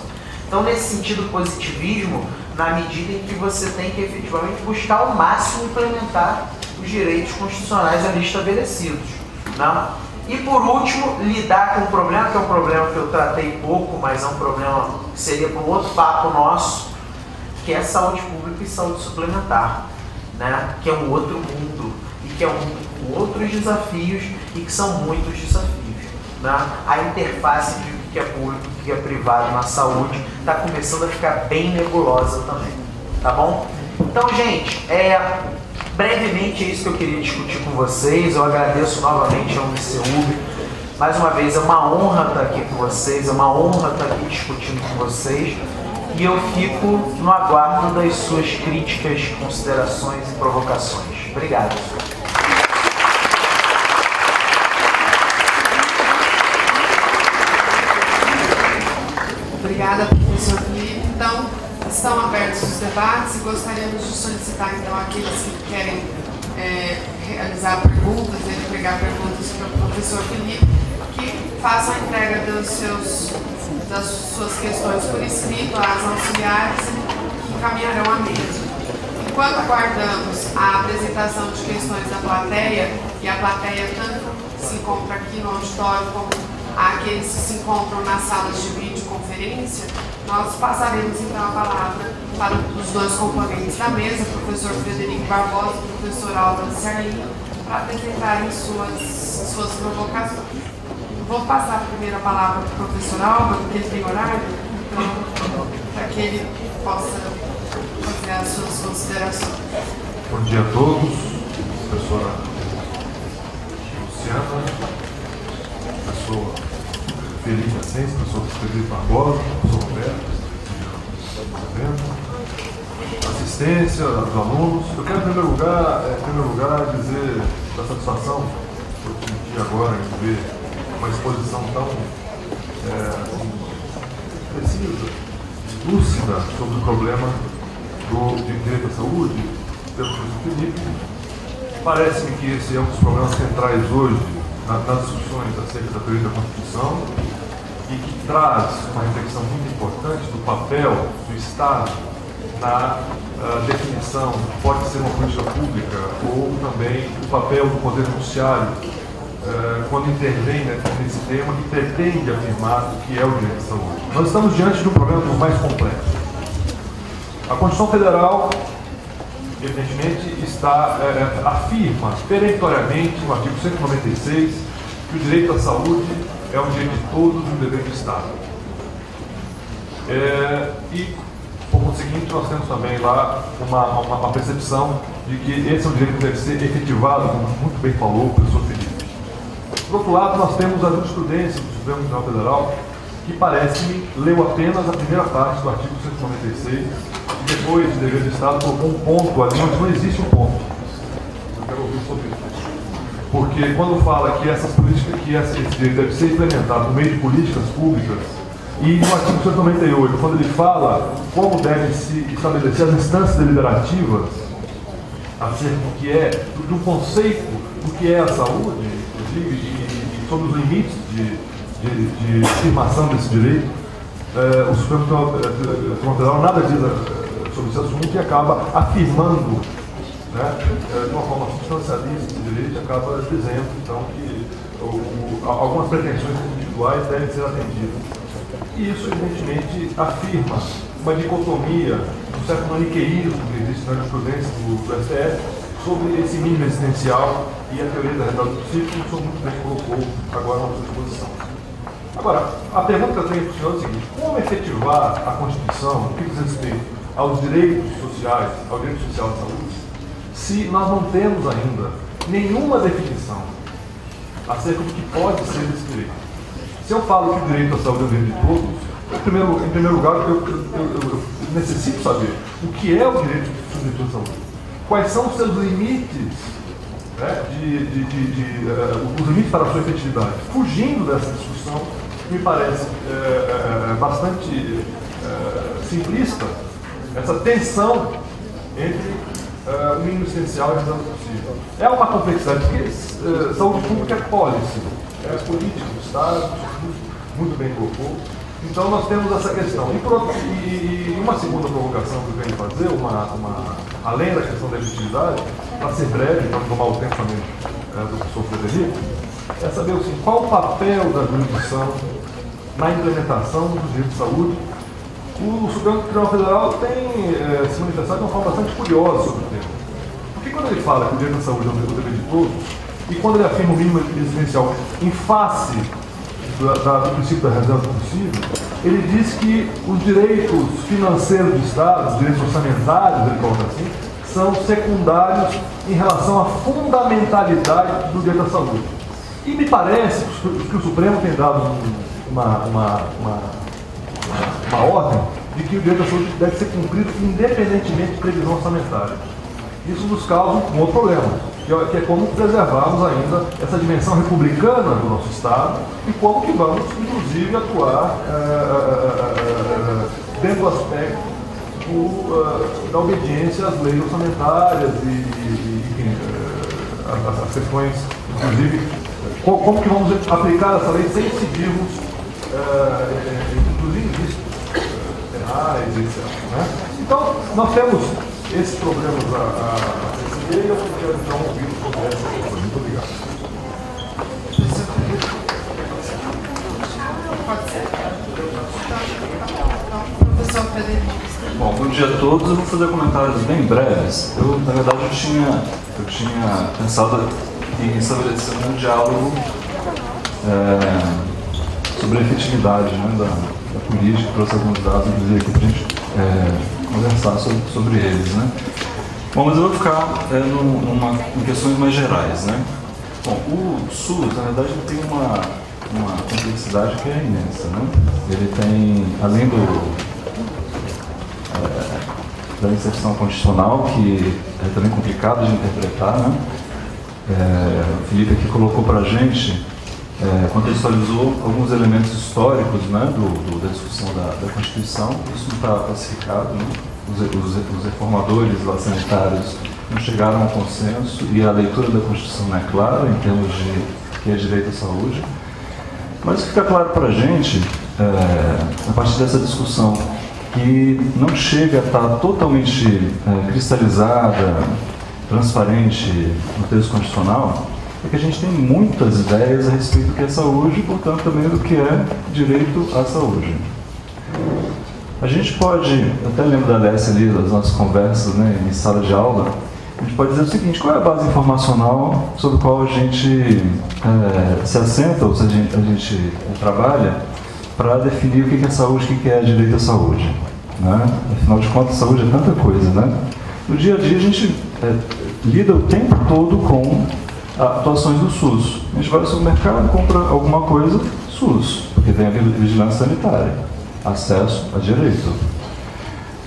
Então, nesse sentido, positivismo, na medida em que você tem que efetivamente buscar ao máximo implementar os direitos constitucionais ali estabelecidos, né? E por último, lidar com um problema, que é um problema que eu tratei pouco, mas é um problema que seria para um outro papo nosso, que é saúde pública e saúde suplementar, né? Que é um outro mundo e que é um mundo com outros desafios e que são muitos desafios, né? A interface de o que é público e o que é privado na saúde está começando a ficar bem nebulosa também, tá bom? Então, gente, brevemente é isso que eu queria discutir com vocês. Eu agradeço novamente ao UniCeub. Mais uma vez, é uma honra estar aqui com vocês, é uma honra estar aqui discutindo com vocês. E eu fico no aguardo das suas críticas, considerações e provocações. Obrigado. Obrigada, professor Felipe. Então, estão abertos os debates e gostaríamos de solicitar, então, aqueles que querem realizar perguntas, entregar perguntas para o professor Felipe, que façam a entrega das suas questões por escrito às auxiliares e encaminharão a mesa. Enquanto aguardamos a apresentação de questões da plateia, e a plateia tanto se encontra aqui no auditório como aqueles que se encontram nas salas de videoconferência, nós passaremos então a palavra para os dois componentes da mesa, o professor Frederico Barbosa e o professor Álvaro Sarlini, para apresentarem suas provocações. Vou passar primeiro a palavra para o professor Álvaro, porque ele tem horário, então, para que ele possa fazer as suas considerações. Bom dia a todos, professora Luciana, professor Felipe Ascenso, professor Frederico Barbosa, professor Roberto, assistência dos alunos. Eu quero, em primeiro lugar, dizer da satisfação que eu senti agora em ver uma exposição tão precisa, lúcida sobre o problema de direito à saúde pelo professor Felipe. Parece-me que esse é um dos problemas centrais hoje nas discussões acerca da teoria da Constituição e que traz uma reflexão muito importante do papel do Estado na definição do que pode ser uma política pública ou também o papel do Poder Judiciário quando intervém nesse tema e pretende afirmar o que é o direito à saúde. Nós estamos diante de um problema dos mais complexos. A Constituição Federal, evidentemente, afirma peremptoriamente no artigo 196 que o direito à saúde é um direito de todos e um dever do Estado. E, por conseguinte, nós temos também lá uma percepção de que esse é um direito que deve ser efetivado, como muito bem falou o professor Felipe. Por outro lado, nós temos a jurisprudência do Supremo Tribunal Federal, que parece-me leu apenas a primeira parte do artigo 196 e depois de dever do Estado colocou um ponto ali onde não existe um ponto. Eu quero ouvir sobre isso. Porque quando fala que essas políticas, que esse direito deve ser implementado por meio de políticas públicas, e no artigo 198, quando ele fala como devem se estabelecer as instâncias deliberativas acerca do que é, do conceito do que é a saúde, inclusive, e sobre os limites de afirmação desse direito, o Supremo Tribunal Federal nada diz sobre esse assunto e acaba afirmando, né, de uma forma substancialista esse direito e acaba dizendo, então, que algumas pretensões individuais devem ser atendidas. E isso, evidentemente, afirma uma dicotomia, um certo maniqueísmo que existe na jurisprudência do STF sobre esse mínimo existencial e a teoria da realidade do ciclo, que o senhor muito bem colocou agora na sua exposição. Agora, a pergunta que eu tenho para o senhor é o seguinte: como efetivar a Constituição no que diz respeito aos direitos sociais, ao direito social de saúde, se nós não temos ainda nenhuma definição acerca do que pode ser esse direito? Se eu falo que o direito à saúde é o direito de todos, em primeiro lugar, eu necessito saber o que é o direito subjetivo à saúde, quais são os seus limites, né, os limites para a sua efetividade. Fugindo dessa discussão, me parece bastante simplista essa tensão entre o mínimo essencial e o tanto possível. É uma complexidade, porque saúde pública é policy, é política do Estado, muito bem colocou. Então nós temos essa questão. E uma segunda provocação que eu quero fazer, além da questão da efetividade, para ser breve, para tomar o tempo também do professor Frederico, é saber assim, qual o papel da jurisdição na implementação do direito de saúde. O Supremo Tribunal Federal tem se manifestado de uma forma bastante curiosa sobre o tema. Porque quando ele fala que o direito à saúde é um dever de todos, e quando ele afirma o mínimo essencial em face do princípio da reserva possível, ele diz que os direitos financeiros do Estado, os direitos orçamentários, ele coloca assim, são secundários em relação à fundamentalidade do direito à saúde. E me parece que o Supremo tem dado uma ordem de que o direito à saúde deve ser cumprido independentemente de previsão orçamentária. Isso nos causa um outro problema, que é como preservarmos ainda essa dimensão republicana do nosso Estado e como que vamos, inclusive, atuar dentro do aspecto da obediência às leis orçamentárias enfim, as questões, inclusive, como que vamos aplicar essa lei sem incidirmos, inclusive, riscos penais, etc. Né? Então, nós temos esses problemas a receber e eu quero então ouvir sobre essa questão. Muito obrigado. Pode ser? Professor Frederico. Bom, bom dia a todos. Eu vou fazer comentários bem breves. Na verdade, eu tinha pensado em estabelecer um diálogo sobre a efetividade, né, da política, trouxe alguns dados, inclusive, aqui para a gente conversar sobre eles. Né? Bom, mas eu vou ficar em questões mais gerais. Né? Bom, o SUS, na verdade, ele tem uma complexidade que é imensa. Né? Ele tem, além da inserção constitucional, que é também complicado de interpretar, né? O Felipe aqui colocou para a gente, contextualizou alguns elementos históricos, né, da discussão da Constituição. Isso não está classificado, né? Os reformadores lá sanitários não chegaram a um consenso e a leitura da Constituição não é clara em termos de que é direito à saúde. Mas o que fica claro para a gente, a partir dessa discussão, que não chega a estar totalmente cristalizada, transparente no texto constitucional, é que a gente tem muitas ideias a respeito do que é saúde e, portanto, também do que é direito à saúde. A gente pode, até lembro da Alessia ali, das nossas conversas, né, em sala de aula, a gente pode dizer o seguinte: qual é a base informacional sobre a qual a gente se assenta, ou seja, a gente trabalha, para definir o que é saúde e o que é direito à saúde? Né? Afinal de contas, saúde é tanta coisa, né? No dia a dia, a gente lida o tempo todo com atuações do SUS. A gente vai ao supermercado, compra alguma coisa, SUS, porque tem a vigilância sanitária, acesso a direito.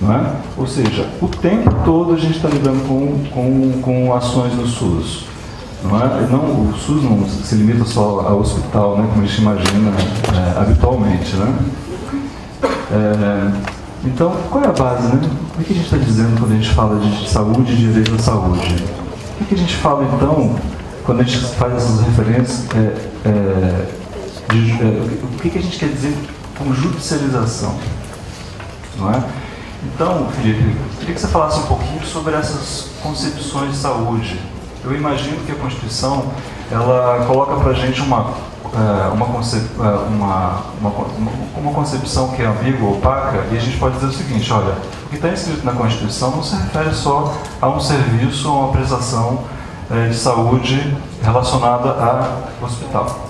Não é? Ou seja, o tempo todo a gente está lidando com ações do SUS. Não é? Não, o SUS não se limita só ao hospital, né, como a gente imagina habitualmente. Né? Então, qual é a base? Né? O que a gente está dizendo quando a gente fala de saúde e direito à saúde? O que a gente fala, então, quando a gente faz essas referências? O que a gente quer dizer com judicialização? Não é? Então, Felipe, eu queria que você falasse um pouquinho sobre essas concepções de saúde. Eu imagino que a Constituição, ela coloca para a gente uma concepção que é ambígua, opaca, e a gente pode dizer o seguinte: olha, o que está escrito na Constituição não se refere só a um serviço ou a uma prestação de saúde relacionada ao hospital.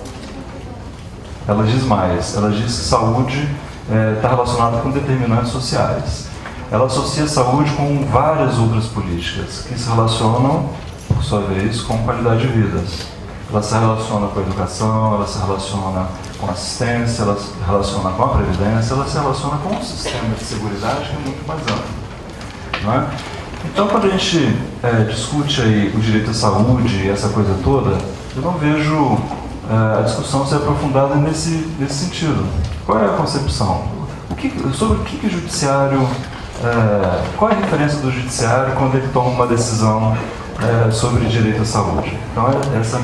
Ela diz mais, ela diz que saúde está relacionada com determinantes sociais. Ela associa a saúde com várias outras políticas que se relacionam, por sua vez, com qualidade de vida. Ela se relaciona com a educação, ela se relaciona com a assistência, ela se relaciona com a previdência, ela se relaciona com um sistema de seguridade que é muito mais amplo. Não é? Então, quando a gente discute aí o direito à saúde e essa coisa toda, eu não vejo a discussão ser aprofundada nesse sentido. Qual é a concepção? Sobre o que o judiciário... qual é a referência do judiciário quando ele toma uma decisão sobre direito à saúde? Então, essa é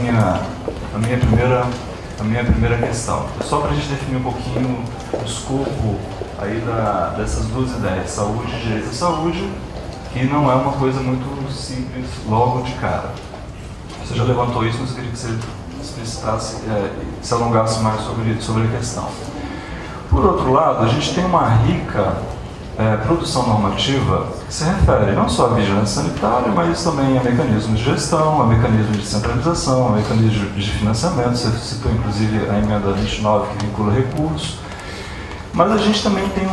a minha primeira questão. Só para a gente definir um pouquinho o escopo aí dessas duas ideias, saúde e direito à saúde, que não é uma coisa muito simples logo de cara. Você já levantou isso, mas eu queria que você explicitasse, se alongasse mais sobre a questão. Por outro lado, a gente tem uma rica produção normativa que se refere não só à vigilância sanitária, mas também a mecanismos de gestão, a mecanismos de centralização, a mecanismos de financiamento. Você citou inclusive a emenda 29 que vincula recursos. Mas a gente também tem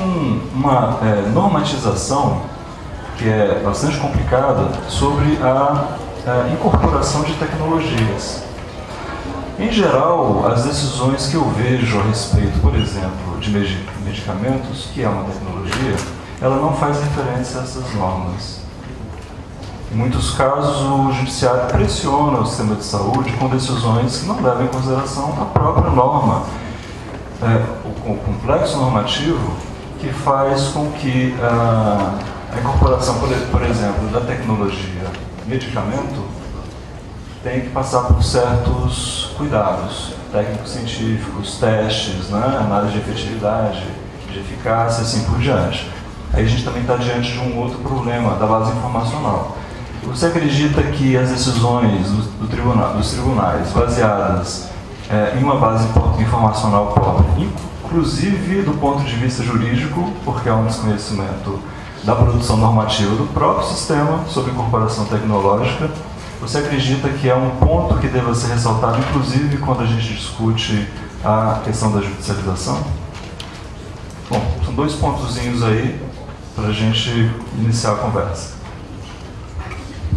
uma normatização que é bastante complicada sobre a incorporação de tecnologias. Em geral, as decisões que eu vejo a respeito, por exemplo, de medicamentos, que é uma tecnologia, ela não faz referência a essas normas. Em muitos casos, o judiciário pressiona o sistema de saúde com decisões que não levam em consideração a própria norma, o complexo normativo que faz com que a incorporação, por exemplo, da tecnologia medicamento tem que passar por certos cuidados técnicos científicos, testes, né, análise de efetividade, de eficácia, assim por diante. Aí a gente também está diante de um outro problema da base informacional. Você acredita que as decisões dos tribunais baseadas em uma base informacional própria, inclusive do ponto de vista jurídico, porque há um desconhecimento da produção normativa do próprio sistema sobre incorporação tecnológica, você acredita que é um ponto que deva ser ressaltado, inclusive quando a gente discute a questão da judicialização? Bom, são dois pontozinhos aí para a gente iniciar a conversa.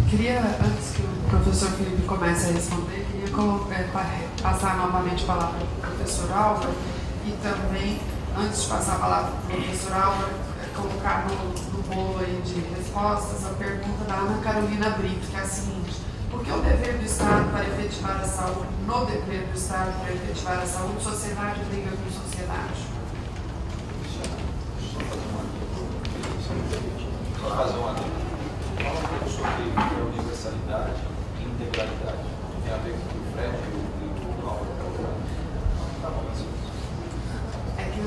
Queria, antes que o professor Felipe comece a responder, queria passar novamente a palavra para o professor Álvaro e também, antes de passar a palavra para o professor Álvaro, colocar no bolo aí de respostas a pergunta da Ana Carolina Brito, que é a seguinte: por que o dever do Estado para efetivar a saúde, no dever do Estado para efetivar a saúde, sociedade briga com sociedade? Só fazer uma dúvida. Fala um pouco sobre universalidade e integralidade. Tem a ver com o Fred e o Álvaro. É que,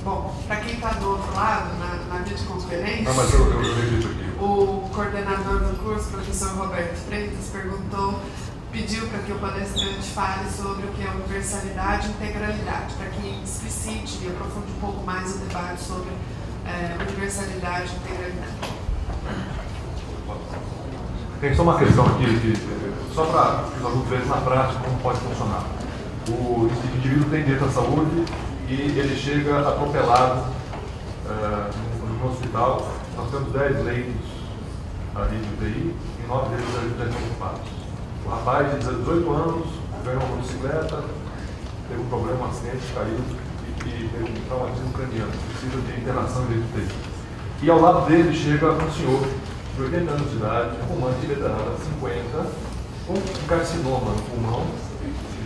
bom, para quem está do outro lado, na videoconferência, Não, mas eu repito aqui. O coordenador do curso, o professor Roberto Freitas, pediu para que o palestrante fale sobre o que é universalidade e integralidade, para que explicite e aprofunde um pouco mais o debate sobre universalidade e integralidade. Tem só uma questão aqui, só para que os alunos vejam na prática como pode funcionar. O indivíduo tem direito à saúde e ele chega atropelado no hospital. Nós temos 10 leitos ali de UTI e 9 deles já estão ocupados. O rapaz de 18 anos ganhou uma bicicleta, teve um problema, um acidente, caiu e teve um traumatismo craniano, precisa de internação de UTI. E ao lado dele chega um senhor de 80 anos de idade, fumante veterano, 50, com um carcinoma no pulmão,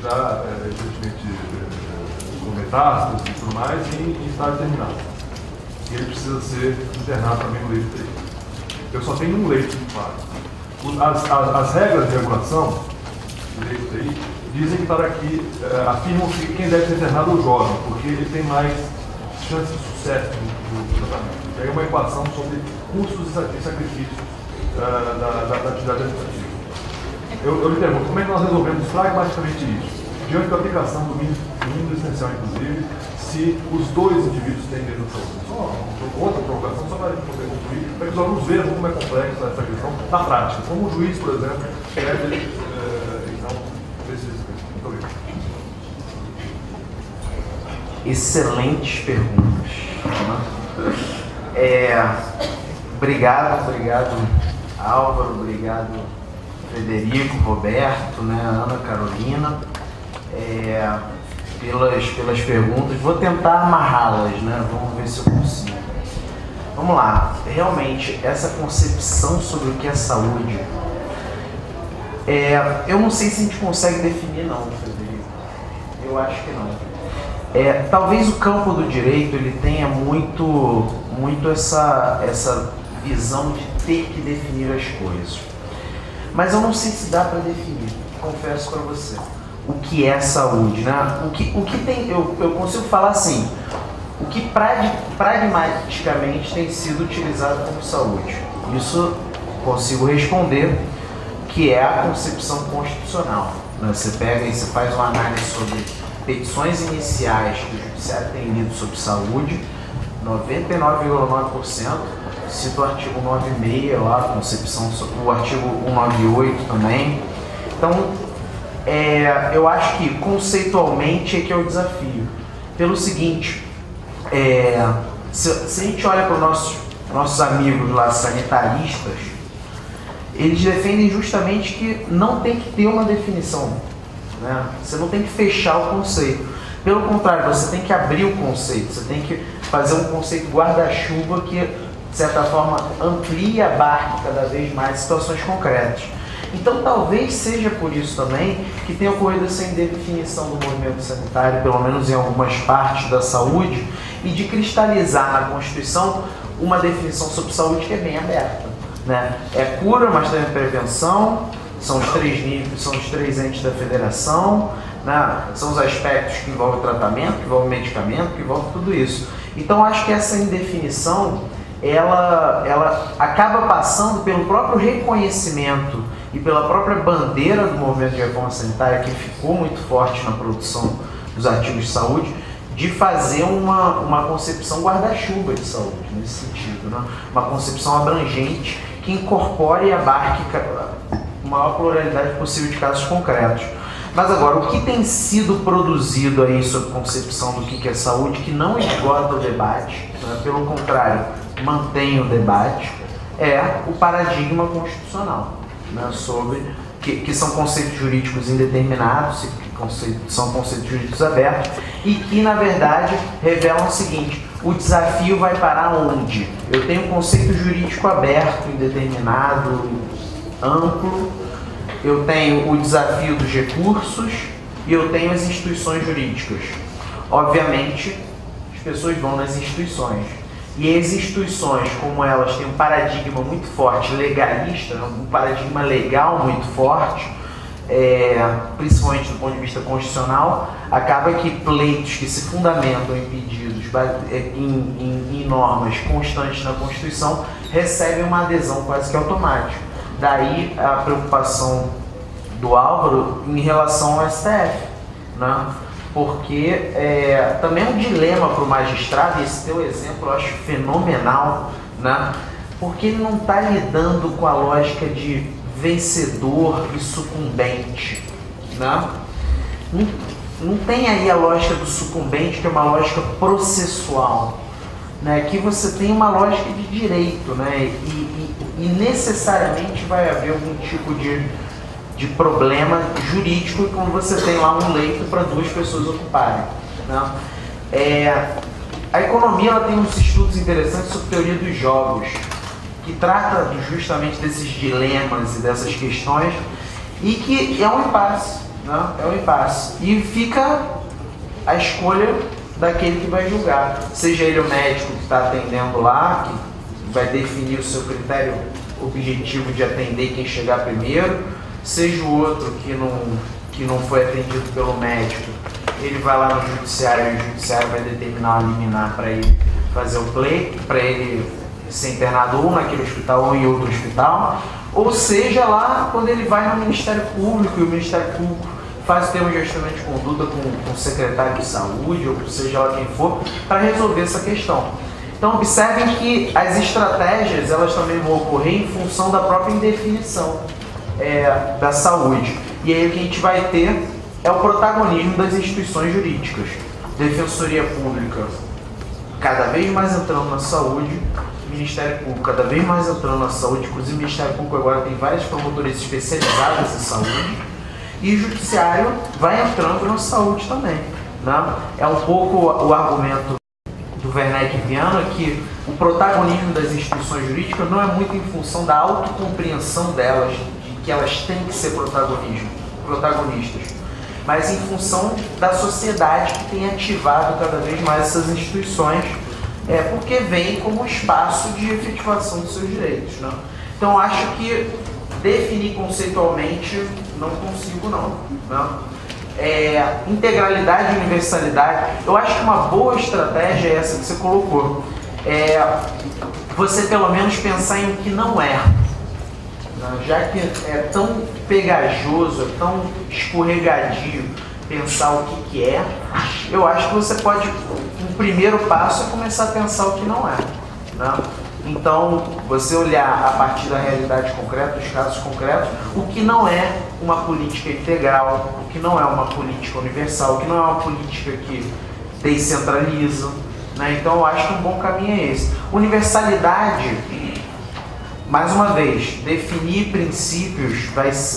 já evidentemente com metástases e tudo mais, em estado terminal. E ele precisa ser internado também no leito de UTI. Eu só tenho um leito de fato. As regras de regulação do leito de UTI dizem que afirmam que quem deve ser internado é o jovem, porque ele tem mais chance de sucesso no tratamento. E aí uma equação sobre custos e sacrifícios da atividade administrativa. Eu lhe pergunto, como é que nós resolvemos pragmaticamente isso? Diante da aplicação do mínimo essencial, inclusive, se os dois indivíduos têm direito à saúde. Só outra provocação, só para a gente poder concluir, para que os alunos vejam como é complexa essa questão na prática. Como o juiz, por exemplo, deve, então, decidir. Muito obrigado. Excelentes perguntas. Obrigado, Álvaro, obrigado, Frederico, Roberto, né, Ana Carolina, pelas perguntas. Vou tentar amarrá-las, né? Vamos ver se eu consigo. Vamos lá. Realmente, essa concepção sobre o que é saúde, eu não sei se a gente consegue definir, não, Frederico. Eu acho que não. Talvez o campo do direito ele tenha muito essa visão de ter que definir as coisas. Mas eu não sei se dá para definir, confesso para você, o que é saúde, né? O que tem, eu consigo falar assim, o que pragmaticamente tem sido utilizado como saúde. Isso consigo responder, que é a concepção constitucional, né? Você pega e você faz uma análise sobre petições iniciais que o Judiciário tem lido sobre saúde, 99,9% cita o artigo 96 lá, a concepção, o artigo 198 também. Então, eu acho que conceitualmente é que é o desafio. Pelo seguinte, se a gente olha para os nossos amigos lá sanitaristas, eles defendem justamente que não tem que ter uma definição, né? Você não tem que fechar o conceito. Pelo contrário, você tem que abrir o conceito, você tem que fazer um conceito guarda-chuva que, de certa forma, amplie e abarque cada vez mais situações concretas. Então, talvez seja por isso também que tenha ocorrido essa indefinição do movimento sanitário, pelo menos em algumas partes da saúde, e de cristalizar na Constituição uma definição sobre saúde que é bem aberta, né? É cura, mas também prevenção, são os 3 níveis, são os 3 entes da federação, né? São os aspectos que envolvem tratamento, que envolvem medicamento, que envolvem tudo isso. Então, acho que essa indefinição, ela acaba passando pelo próprio reconhecimento e pela própria bandeira do movimento de reforma sanitária, que ficou muito forte na produção dos artigos de saúde, de fazer uma concepção guarda-chuva de saúde, nesse sentido, né? Uma concepção abrangente que incorpore e abarque a maior pluralidade possível de casos concretos. Mas agora, o que tem sido produzido aí sobre concepção do que é saúde, que não esgota o debate, né? Pelo contrário, mantém o debate, é o paradigma constitucional, né? Sobre que são conceitos jurídicos indeterminados, são conceitos jurídicos abertos, e que, na verdade, revelam o seguinte: o desafio vai parar onde? Eu tenho um conceito jurídico aberto, indeterminado, amplo, eu tenho o desafio dos recursos e eu tenho as instituições jurídicas. Obviamente, as pessoas vão nas instituições. E as instituições, como elas têm um paradigma muito forte, legalista, um paradigma legal muito forte, principalmente do ponto de vista constitucional, acaba que pleitos que se fundamentam em pedidos, em normas constantes na Constituição, recebem uma adesão quase que automática. Daí a preocupação do Álvaro em relação ao STF, né? Porque também é um dilema para o magistrado, e esse teu exemplo eu acho fenomenal, né? Porque ele não está lidando com a lógica de vencedor e sucumbente, né? Não tem aí a lógica do sucumbente, que é uma lógica processual, né? Aqui você tem uma lógica de direito, né? E necessariamente vai haver algum tipo de problema jurídico quando você tem lá um leito para 2 pessoas ocuparem, né? A economia ela tem uns estudos interessantes sobre teoria dos jogos, que trata justamente desses dilemas e dessas questões, e que é um impasse, né? É um impasse. E fica a escolha daquele que vai julgar, seja ele o médico que está atendendo lá, que vai definir o seu critério objetivo de atender quem chegar primeiro, seja o outro que não foi atendido pelo médico, ele vai lá no judiciário e o judiciário vai determinar uma liminar para ele fazer o pleito, para ele ser internado ou naquele hospital ou em outro hospital, ou seja lá quando ele vai no Ministério Público e o Ministério Público faz o termo de ajustamento de conduta com o secretário de saúde, ou seja lá quem for, para resolver essa questão. Então observem que as estratégias elas também vão ocorrer em função da própria indefinição da saúde. E aí o que a gente vai ter é o protagonismo das instituições jurídicas. Defensoria Pública cada vez mais entrando na saúde, Ministério Público cada vez mais entrando na saúde, inclusive o Ministério Público agora tem várias promotorias especializadas em saúde, e o Judiciário vai entrando na saúde também, né? É um pouco o argumento do Werneck e Viana que o protagonismo das instituições jurídicas não é muito em função da autocompreensão delas, de que elas têm que ser protagonistas, mas em função da sociedade que tem ativado cada vez mais essas instituições, porque vem como um espaço de efetivação dos seus direitos, né? Então acho que definir conceitualmente não consigo não, né? Integralidade e universalidade, eu acho que uma boa estratégia é essa que você colocou, você pelo menos pensar em o que não é, né? Já que é tão pegajoso, é tão escorregadio pensar o que é, eu acho que você pode, um primeiro passo é começar a pensar o que não é, né? Então, você olhar a partir da realidade concreta, dos casos concretos, o que não é uma política integral, o que não é uma política universal, o que não é uma política que descentraliza, né? Então, eu acho que um bom caminho é esse. Universalidade, mais uma vez, definir princípios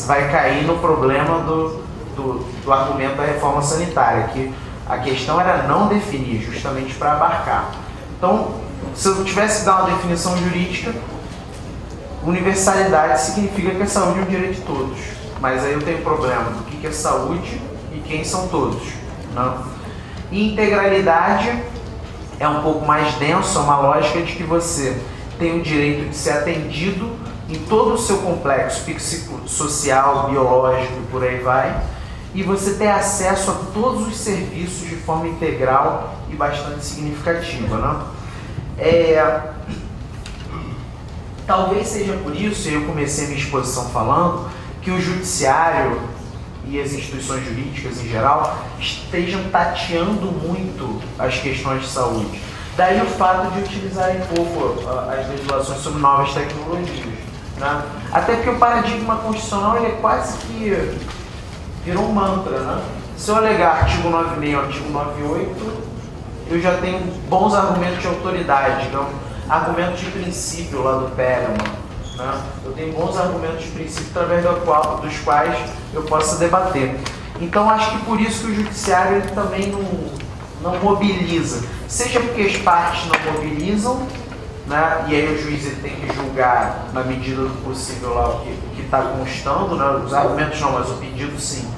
vai cair no problema do argumento da reforma sanitária, que a questão era não definir, justamente para abarcar. Então, se eu tivesse que dar uma definição jurídica, universalidade significa que a saúde é um direito de todos. Mas aí eu tenho problema do que é saúde e quem são todos, né? E integralidade é um pouco mais denso, é uma lógica de que você tem o direito de ser atendido em todo o seu complexo psicossocial, biológico e por aí vai, e você ter acesso a todos os serviços de forma integral e bastante significativa, né? Talvez seja por isso, e eu comecei minha exposição falando, que o judiciário e as instituições jurídicas em geral estejam tateando muito as questões de saúde. Daí o fato de utilizarem pouco as legislações sobre novas tecnologias, né? Até porque o paradigma constitucional ele é quase que virou um mantra, né? Se eu alegar artigo 96 ou artigo 98, eu já tenho bons argumentos de autoridade, então, argumentos de princípio lá do Perelman, né? Eu tenho bons argumentos de princípio através dos quais eu possa debater. Então, acho que por isso que o judiciário ele também não mobiliza, seja porque as partes não mobilizam, né? E aí o juiz ele tem que julgar na medida do possível lá o que está constando, né? Os argumentos não, mas o pedido sim.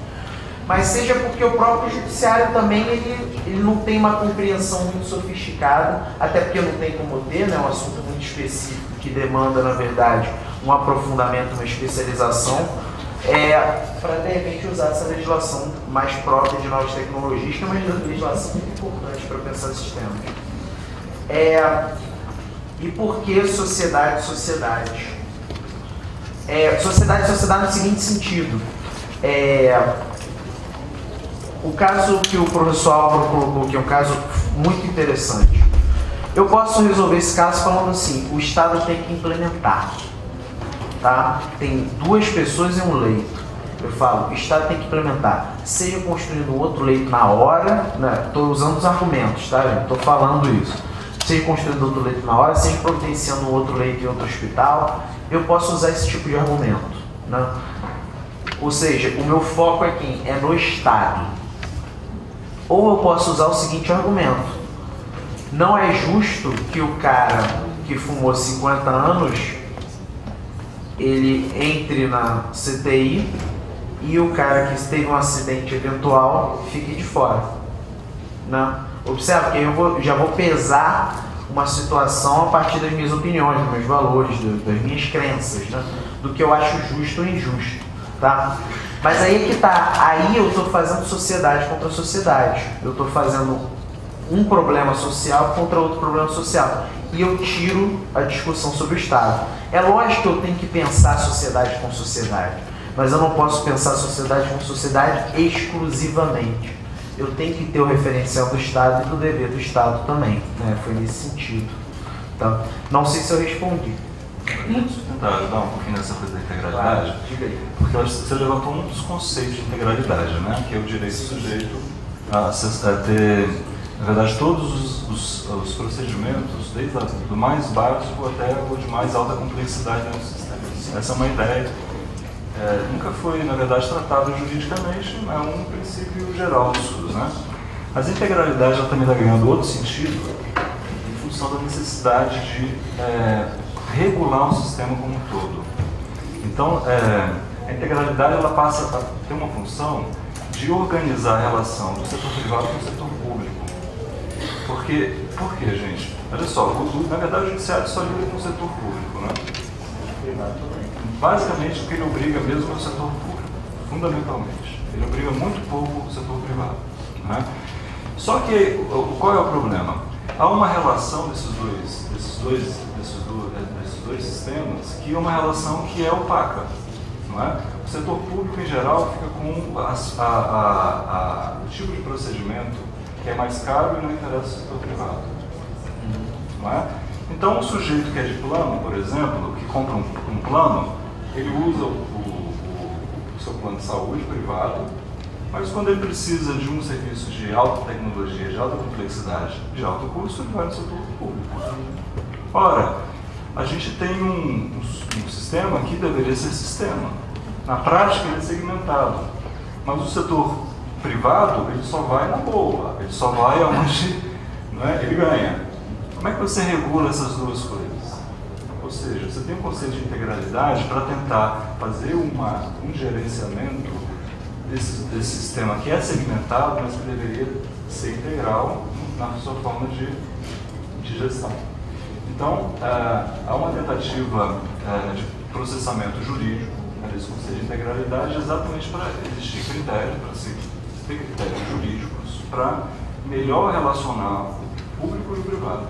Mas seja porque o próprio judiciário também ele não tem uma compreensão muito sofisticada, até porque não tem como ter, né? É um assunto muito específico que demanda, na verdade, um aprofundamento, uma especialização, para de repente usar essa legislação mais própria de novas tecnologias, que é uma legislação muito importante para pensar esses temas. E por que sociedade? Sociedade no seguinte sentido. O caso que o professor Álvaro colocou aqui é um caso muito interessante. Eu posso resolver esse caso falando assim, o Estado tem que implementar, tá? Tem 2 pessoas em um leito. Eu falo, o Estado tem que implementar, seja construindo outro leito na hora, né? Estou usando os argumentos, tá, gente? Estou falando isso. Seja construindo outro leito na hora, seja providenciando um outro leito em outro hospital, eu posso usar esse tipo de argumento, né? Ou seja, o meu foco aqui é no Estado. Ou eu posso usar o seguinte argumento: não é justo que o cara que fumou 50 anos ele entre na CTI e o cara que teve um acidente eventual fique de fora, né? Observe que eu já vou pesar uma situação a partir das minhas opiniões, dos meus valores, das minhas crenças, né? Do que eu acho justo ou injusto, tá? Mas aí é que tá, aí eu estou fazendo sociedade contra sociedade, eu estou fazendo um problema social contra outro problema social, e eu tiro a discussão sobre o Estado. É lógico que eu tenho que pensar sociedade com sociedade, mas eu não posso pensar sociedade com sociedade exclusivamente. Eu tenho que ter o referencial do Estado e do dever do Estado também, né? Foi nesse sentido. Tá? Não sei se eu respondi. Tentar ajudar um pouquinho nessa coisa da integralidade, Claro, diga aí. porque eu acho que você levantou um dos conceitos de integralidade, né? Que é o direito do sujeito a ter Na verdade, todos os procedimentos, desde do mais básico até o de mais alta complexidade dentro do sistema. Essa é uma ideia. Nunca foi, na verdade, tratado juridicamente, é um princípio geral dos estudos, né? Mas a integralidade ela também está ganhando outro sentido em função da necessidade de regular um sistema como um todo. Então, a integralidade ela passa a ter uma função de organizar a relação do setor privado com o setor público. Por quê, gente? Olha só, na verdade o judiciário só lida com o setor público, né? Basicamente, o que ele obriga mesmo é o setor público, fundamentalmente. Ele obriga muito pouco o setor privado, né? Só que, qual é o problema? Há uma relação desses dois sistemas que é uma relação que é opaca, não é? O setor público, em geral, fica com o tipo de procedimento que é mais caro e não interessa o setor privado, não é? Então, um sujeito que é de plano, por exemplo, que compra um plano, ele usa o seu plano de saúde privado, mas quando ele precisa de um serviço de alta tecnologia, de alta complexidade, de alto custo, ele vai no setor público. Ora, a gente tem um sistema que deveria ser sistema. Na prática, ele é segmentado. Mas o setor privado, ele só vai na boa, ele só vai aonde, não é, ele ganha. Como é que você regula essas duas coisas? Ou seja, você tem um conceito de integralidade para tentar fazer um gerenciamento desse sistema que é segmentado, mas que deveria ser integral na sua forma de gestão. Então, há uma tentativa de processamento jurídico desse conceito de integralidade exatamente para existir critérios, para se ter critérios jurídicos para melhor relacionar o público e o privado.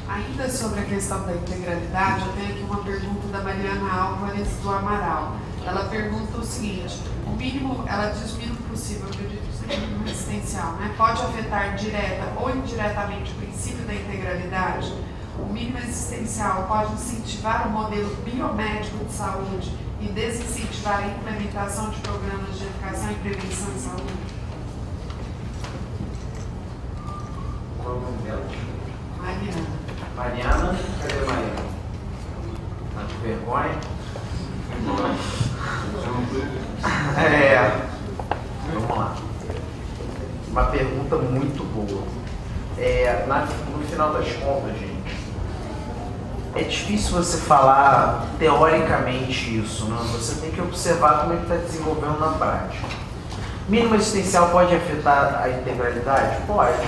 Ainda sobre a questão da integralidade, eu tenho aqui uma pergunta da Mariana Álvares do Amaral. Ela pergunta o seguinte: o mínimo, ela diz o mínimo possível, eu acredito que seja o mínimo existencial, né? Pode afetar direta ou indiretamente o princípio da integralidade? O mínimo existencial pode incentivar o modelo biomédico de saúde e desincentivar a implementação de programas de educação e prevenção em saúde? Qual é o nome dela? Mariana. Cadê a Mariana? Tá de vergonha? Vamos lá. Uma pergunta muito boa. No final das contas, gente, é difícil você falar teoricamente isso, né? Você tem que observar como ele está desenvolvendo na prática. Mínimo existencial pode afetar a integralidade? Pode.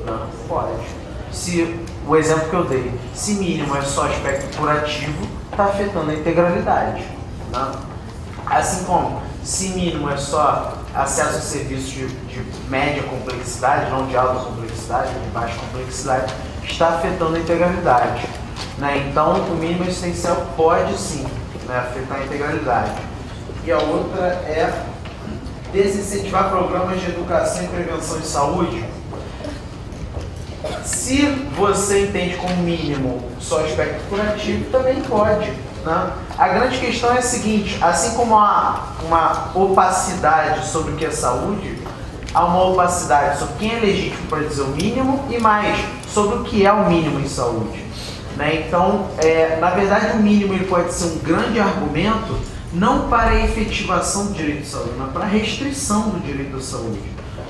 Não, pode. Se o exemplo que eu dei, se mínimo é só aspecto curativo, está afetando a integralidade, né? Assim como se mínimo é só acesso a serviços de média complexidade, não de alta complexidade, de baixa complexidade, está afetando a integralidade, né? Então, o mínimo existencial pode sim, né, afetar a integralidade. E a outra é desincentivar programas de educação e prevenção de saúde. Se você entende como mínimo só aspecto curativo, também pode, né? A grande questão é a seguinte: assim como há uma opacidade sobre o que é saúde, há uma opacidade sobre quem é legítimo para dizer o mínimo e mais sobre o que é o mínimo em saúde, né? Então, na verdade, o mínimo ele pode ser um grande argumento não para a efetivação do direito de saúde, mas para a restrição do direito à saúde,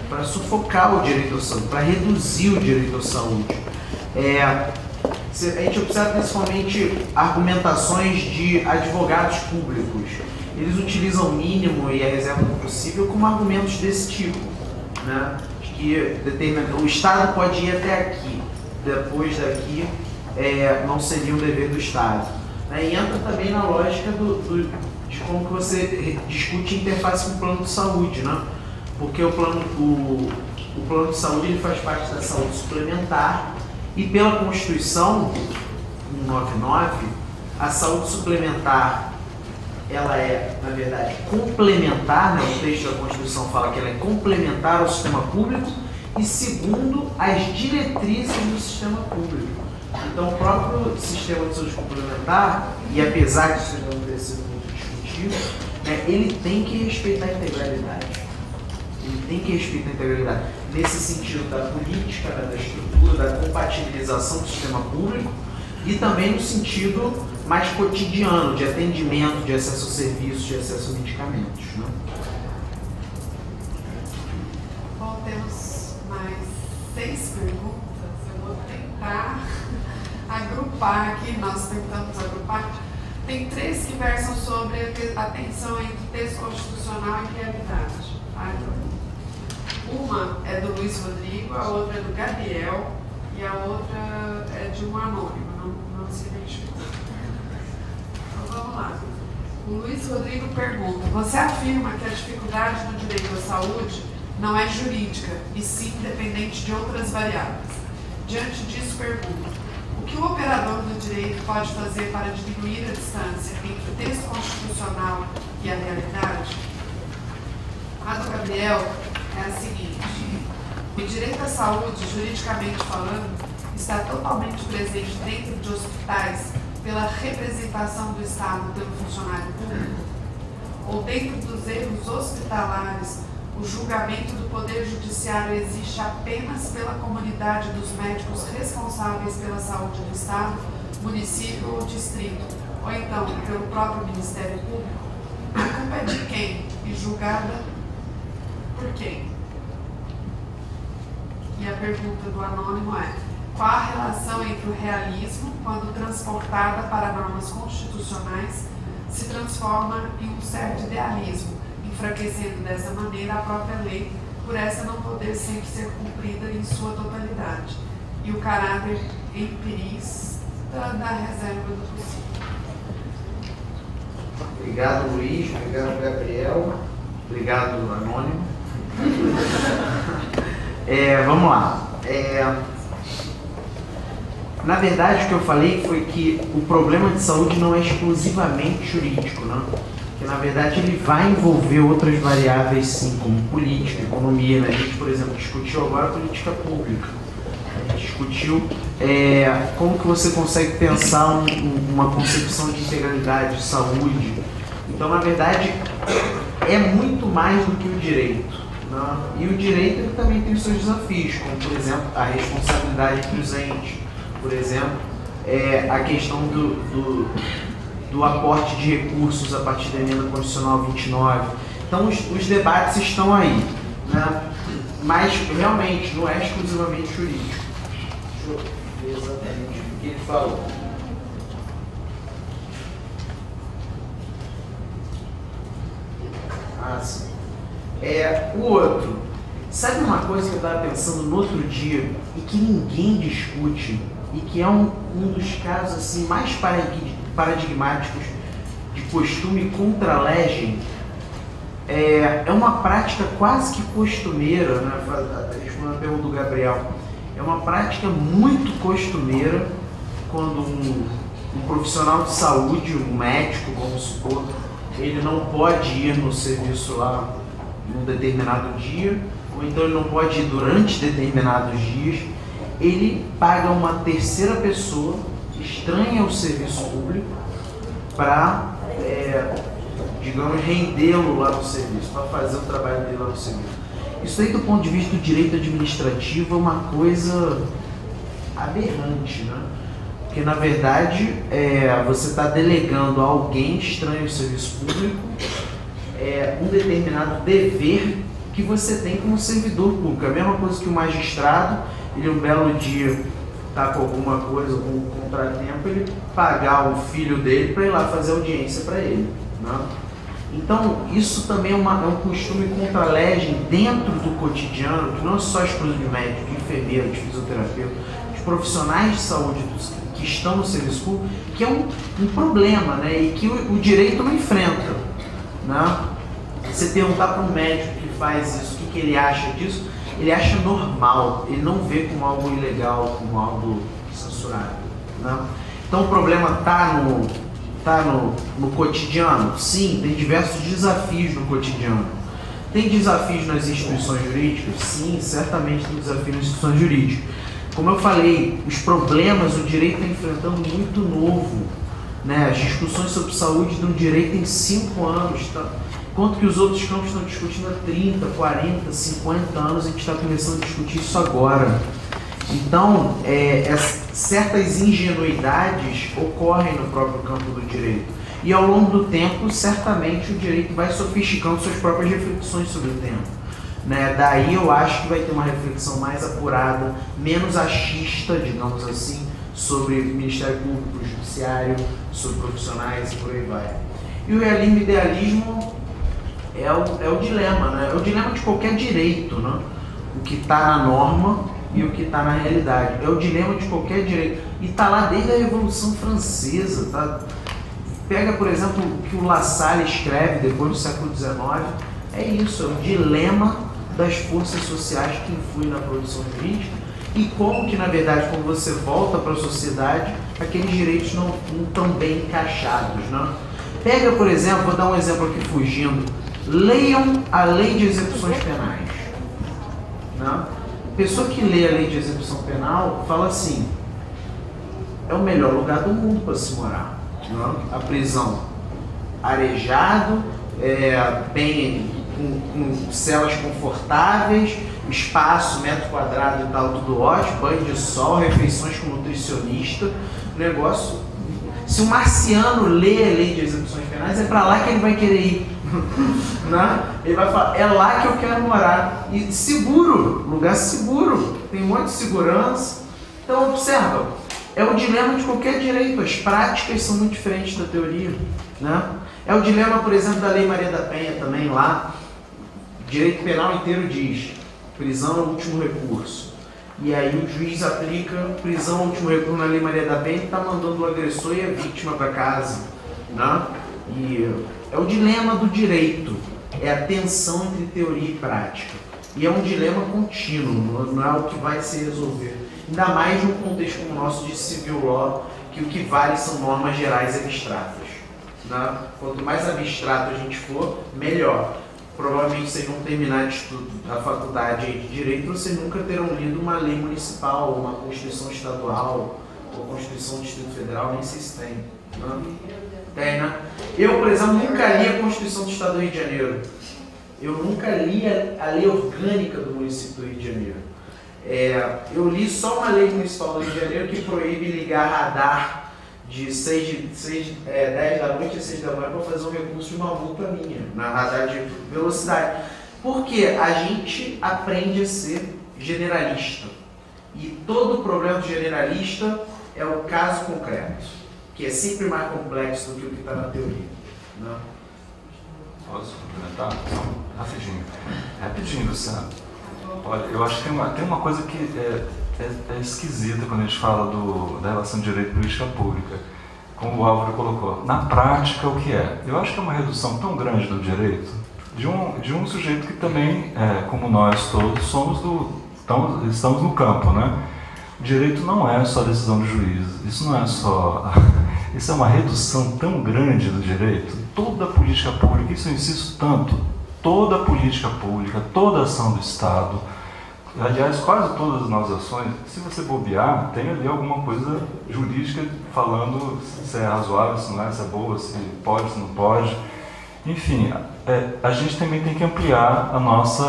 para sufocar o direito à saúde, para reduzir o direito à saúde. A gente observa principalmente argumentações de advogados públicos. Eles utilizam o mínimo e a reserva do possível como argumentos desse tipo, né? Que o Estado pode ir até aqui, depois daqui não seria um dever do Estado, né? E entra também na lógica de como que você discute interface com o plano de saúde, né? Porque o plano de saúde ele faz parte da saúde suplementar e pela Constituição 199, a saúde suplementar ela é, na verdade, complementar, né? O texto da Constituição fala que ela é complementar ao sistema público e segundo as diretrizes do sistema público. Então, o próprio sistema de saúde complementar, e apesar de isso não ter sido muito discutido, né, ele tem que respeitar a integralidade. Ele tem que respeitar a integralidade. Nesse sentido da política, né, da estrutura, da compatibilização do sistema público e também no sentido mais cotidiano, de atendimento, de acesso a serviços, de acesso a medicamentos. Né? Bom, temos mais 6 perguntas. Eu vou tentar agrupar aqui, nós tentamos agrupar. Tem 3 que versam sobre a tensão entre texto constitucional e realidade. Uma é do Luiz Rodrigo, a outra é do Gabriel e a outra é de um anônimo, não se identificou. Então vamos lá. O Luiz Rodrigo pergunta: você afirma que a dificuldade do direito à saúde não é jurídica, e sim dependente de outras variáveis. Diante disso, pergunto: o que o operador do direito pode fazer para diminuir a distância entre o texto constitucional e a realidade? A do Gabriel é a seguinte: o direito à saúde, juridicamente falando, está totalmente presente dentro de hospitais pela representação do Estado pelo funcionário público? Ou dentro dos erros hospitalares, o julgamento do Poder Judiciário existe apenas pela comunidade dos médicos responsáveis pela saúde do Estado, município ou distrito, ou então pelo próprio Ministério Público? A culpa é de quem e julgada por quem? E a pergunta do anônimo é: qual a relação entre o realismo, quando transportada para normas constitucionais, se transforma em um certo idealismo, enfraquecendo dessa maneira a própria lei, por essa não poder sempre ser cumprida em sua totalidade, e o caráter empirista da reserva do possível? Obrigado, Luiz. Obrigado, Gabriel. Obrigado, anônimo. Vamos lá. Na verdade, o que eu falei foi que o problema de saúde não é exclusivamente jurídico, né? Que na verdade ele vai envolver outras variáveis, sim, como política, economia. Né? A gente, por exemplo, discutiu agora a política pública. A gente discutiu como que você consegue pensar uma concepção de integralidade, de saúde. Então, na verdade, é muito mais do que o direito. Né? E o direito ele também tem os seus desafios, como, por exemplo, a responsabilidade dos entes. Por exemplo, a questão do aporte de recursos a partir da emenda constitucional 29. Então, os debates estão aí, né? Mas, realmente, não é exclusivamente jurídico. Deixa eu ver exatamente o que ele falou. Sim. O outro. Sabe uma coisa que eu estava pensando no outro dia e que ninguém discute e que é um dos casos assim, mais paradigmáticos de costume contra legem? É uma prática quase que costumeira, né? Respondendo a pergunta do Gabriel, é uma prática muito costumeira quando um profissional de saúde, um médico, vamos supor, ele não pode ir no serviço lá num determinado dia, ou então ele não pode ir durante determinados dias, ele paga uma terceira pessoa estranha ao serviço público para, digamos, rendê-lo lá no serviço, para fazer o trabalho dele lá no serviço. Isso aí, do ponto de vista do direito administrativo, é uma coisa aberrante, né? Porque, na verdade, você está delegando a alguém estranho ao serviço público um determinado dever que você tem como servidor público. É a mesma coisa que o magistrado, ele um belo dia está com alguma coisa, algum contratempo, ele pagar o filho dele para ir lá fazer audiência para ele, né? Então, isso também é um costume contra a legem dentro do cotidiano, que não é só exclusivo de médico, de enfermeiro, de fisioterapeuta, de profissionais de saúde que estão no serviço público, que é um problema, né? E que o direito não enfrenta, né? Você perguntar para um médico que faz isso, o que ele acha disso, ele acha normal, ele não vê como algo ilegal, como algo censurável, né? Então o problema está no cotidiano? Sim, tem diversos desafios no cotidiano. Tem desafios nas instituições jurídicas? Sim, certamente tem desafios nas instituições jurídicas. Como eu falei, os problemas o direito está enfrentando muito novo, né? As discussões sobre saúde no direito em 5 anos enquanto que os outros campos estão discutindo há 30, 40, 50 anos, a gente está começando a discutir isso agora. Então, certas ingenuidades ocorrem no próprio campo do direito. E ao longo do tempo, certamente, o direito vai sofisticando suas próprias reflexões sobre o tema. Né? Daí eu acho que vai ter uma reflexão mais apurada, menos achista, digamos assim, sobre Ministério Público, Judiciário, sobre profissionais e por aí vai. E o realismo e idealismo é o dilema, né? É o dilema de qualquer direito, né? O que está na norma e o que está na realidade. É o dilema de qualquer direito. E está lá desde a Revolução Francesa. Tá? Pega, por exemplo, o que o La Salle escreve depois do século XIX. É isso, é o dilema das forças sociais que influem na produção jurídica e como que, na verdade, quando você volta para a sociedade, aqueles direitos não estão bem encaixados. Né? Pega, por exemplo, vou dar um exemplo aqui fugindo, leiam a Lei de Execuções Penais. Né? A pessoa que lê a Lei de Execução Penal fala assim, é o melhor lugar do mundo para se morar. Né? A prisão arejado, bem com celas confortáveis, espaço, metro quadrado e tal, tudo ótimo, banho de sol, refeições com nutricionista, negócio. Se o marciano lê a Lei de Execuções Penais, é para lá que ele vai querer ir. Né? Ele vai falar, é lá que eu quero morar. E seguro, lugar seguro, tem um monte de segurança. Então, observa, é o dilema de qualquer direito, as práticas são muito diferentes da teoria. Né? É o dilema, por exemplo, da Lei Maria da Penha também lá. Direito penal inteiro diz, prisão é o último recurso. E aí o juiz aplica prisão é o último recurso na Lei Maria da Penha e está mandando o agressor e a vítima para casa. Né? E é o dilema do direito, é a tensão entre teoria e prática. E é um dilema contínuo, não é o que vai se resolver. Ainda mais num contexto como o nosso de civil law, que o que vale são normas gerais e abstratas. Né? Quanto mais abstrato a gente for, melhor. Provavelmente vocês vão terminar de estudo da faculdade de Direito, vocês nunca terão lido uma lei municipal, uma Constituição Estadual, ou Constituição do Distrito Federal, nem sei se tem. Né? Tem, né? Eu, por exemplo, nunca li a Constituição do Estado do Rio de Janeiro. Eu nunca li a lei orgânica do município do Rio de Janeiro. Eu li só uma lei municipal do Rio de Janeiro que proíbe ligar radar de 10 da noite a 6 da manhã para fazer um recurso de uma multa minha, na radar de velocidade. Porque a gente aprende a ser generalista. E todo problema do generalista é o caso concreto, que é sempre mais complexo do que o que está na teoria. Né? Posso complementar? Rapidinho, Luciano. Olha, eu acho que tem uma coisa que é esquisita quando a gente fala da relação de direito e política pública, como o Álvaro colocou. Na prática, o que é? Eu acho que é uma redução tão grande do direito de um sujeito que também, como nós todos, estamos no campo, né? O direito não é só decisão do juiz, isso não é só... Isso é uma redução tão grande do direito. Toda a política pública, isso eu insisto tanto, toda a política pública, toda a ação do Estado, aliás, quase todas as nossas ações, se você bobear, tem ali alguma coisa jurídica falando se é razoável, se não é, se é boa, se pode, se não pode. Enfim, a gente também tem que ampliar as nossas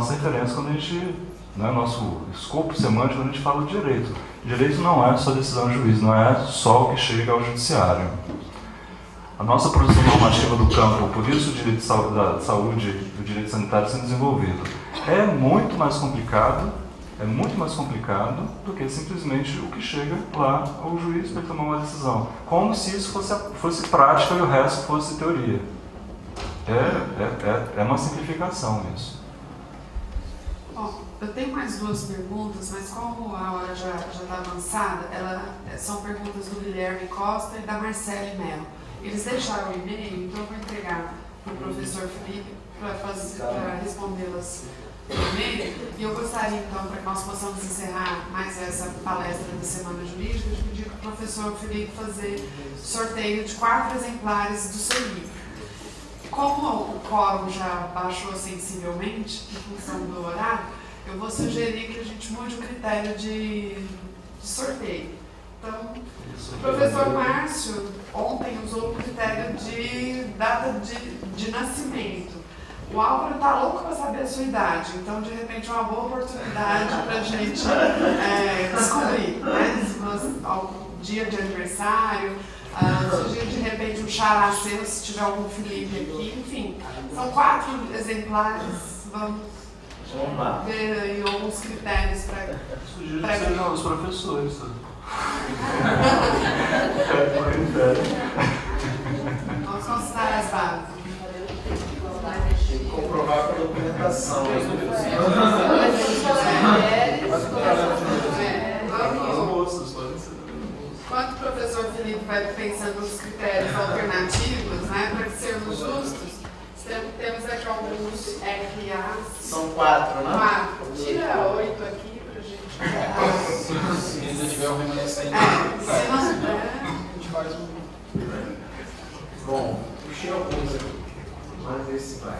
referências quando a gente, nosso escopo semântico quando a gente fala de direito. Direito não é só decisão do juiz, não é só o que chega ao judiciário. A nossa produção normativa do campo, por isso o direito da saúde e o direito sanitário sendo desenvolvido, é muito mais complicado do que simplesmente o que chega lá ao juiz para tomar uma decisão. Como se isso fosse prática e o resto fosse teoria. É uma simplificação isso. Bom, eu tenho mais duas perguntas, mas como a hora já está avançada, são perguntas do Guilherme Costa e da Marcele Mello. Eles deixaram o e-mail, então eu vou entregar para o professor Felipe para respondê-las no e-mail. E eu gostaria, então, para que nós possamos encerrar mais essa palestra da Semana Jurídica, de pedir para o professor Felipe fazer sorteio de 4 exemplares do seu livro. Como o quórum já baixou sensivelmente, em função do horário, eu vou sugerir que a gente mude o critério de sorteio. Então, o professor Márcio ontem usou o critério de data de de nascimento. O Álvaro tá louco para saber a sua idade, então de repente é uma boa oportunidade para a gente descobrir, né? Algum dia de aniversário, surgir de repente um xará seu, se tiver algum Felipe aqui, enfim. São 4 exemplares, vamos ver aí alguns critérios para. Sugiro que sejam os professores. Vamos considerar as bases. Comprovar com a documentação. Enquanto o professor Felipe vai pensando nos critérios alternativos, né, para sermos justos, temos aqui alguns RA. São 4, né? 4. Tira 8 aqui para a gente. Se ainda tiver um remanescente, Se não tiver, a gente faz um. Bom, puxei alguns aqui. Vamos ver se vai.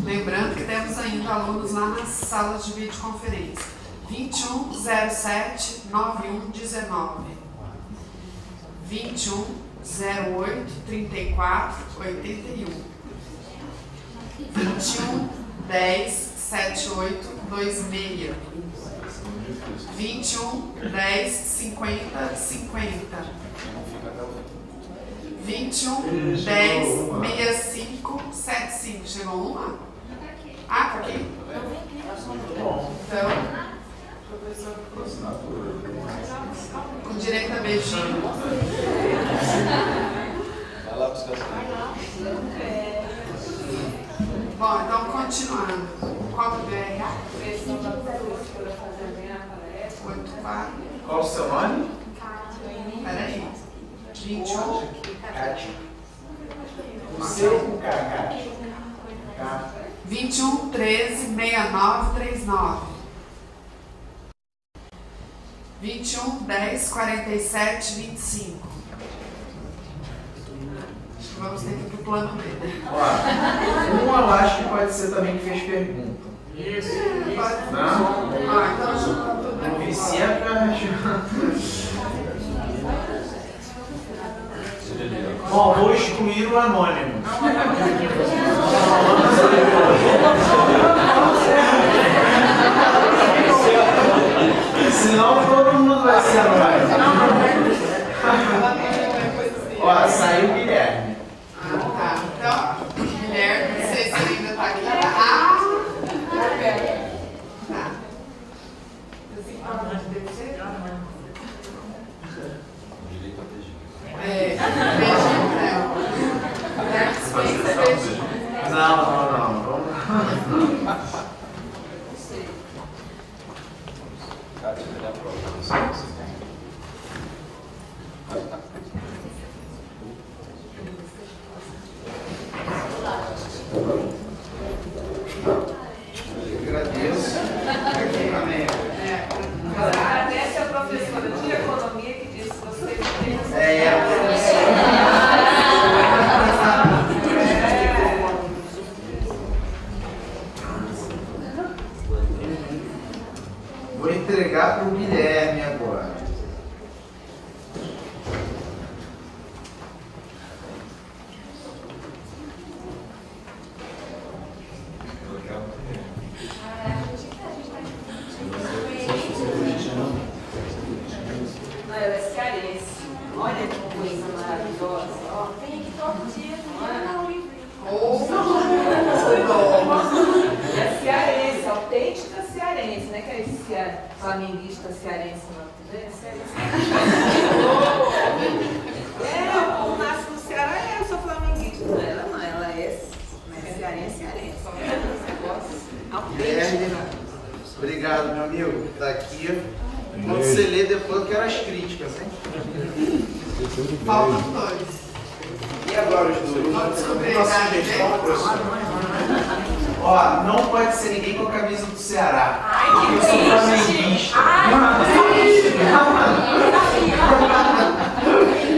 lembrando que temos ainda alunos lá nas salas de videoconferência. 21 07 91 19, 21 08 34 81, 21 10 78 26, 21 10 50 50, 21 10 65 75. Chegou uma? Ah, tá aqui? Então, professor, com direito a beijinho. Vai lá buscar as Bom, então continuando. Qual que é a? 84. Qual o seu nome? Peraí. 21. Cátia. O seu com K, Cátia. 21 13 69 39, 21 10 47 25. Acho que vamos ter que ir pro plano B. Ó, eu acho que pode ser também que fez pergunta. Isso. Não? Então junta tudo Não aqui. vici a caixa. Bom, vou excluir o anônimo. Senão todo mundo vai ser anônimo. Ó, saiu o Guilherme. Tá. Então, Guilherme, não sei se ele ainda tá aqui. Tá. Não. Cátia, vai dar a prova. Agradeço. Amém. Agradece a professora de economia que disse que você tem. Vou entregar para o Guilherme agora. Não, ela é cearense. Olha que coisa maravilhosa. Ó, tem aqui todo dia. É cearense, autêntica cearense, né? Que é esse flamenguista cearense, não. É cearense. O povo nasce no Ceará, eu sou flamenguista. Ela não, ela é cearense. Autêntica. Guilherme, obrigado, meu amigo. Tá aqui. Quando você lê, depois eu quero as críticas, hein? Faltam 2. E agora os dois? Vamos descobrir. Uma sugestão, professor. Ó, não pode ser ninguém com a camisa do Ceará. Ai, que eu sou flamenguista.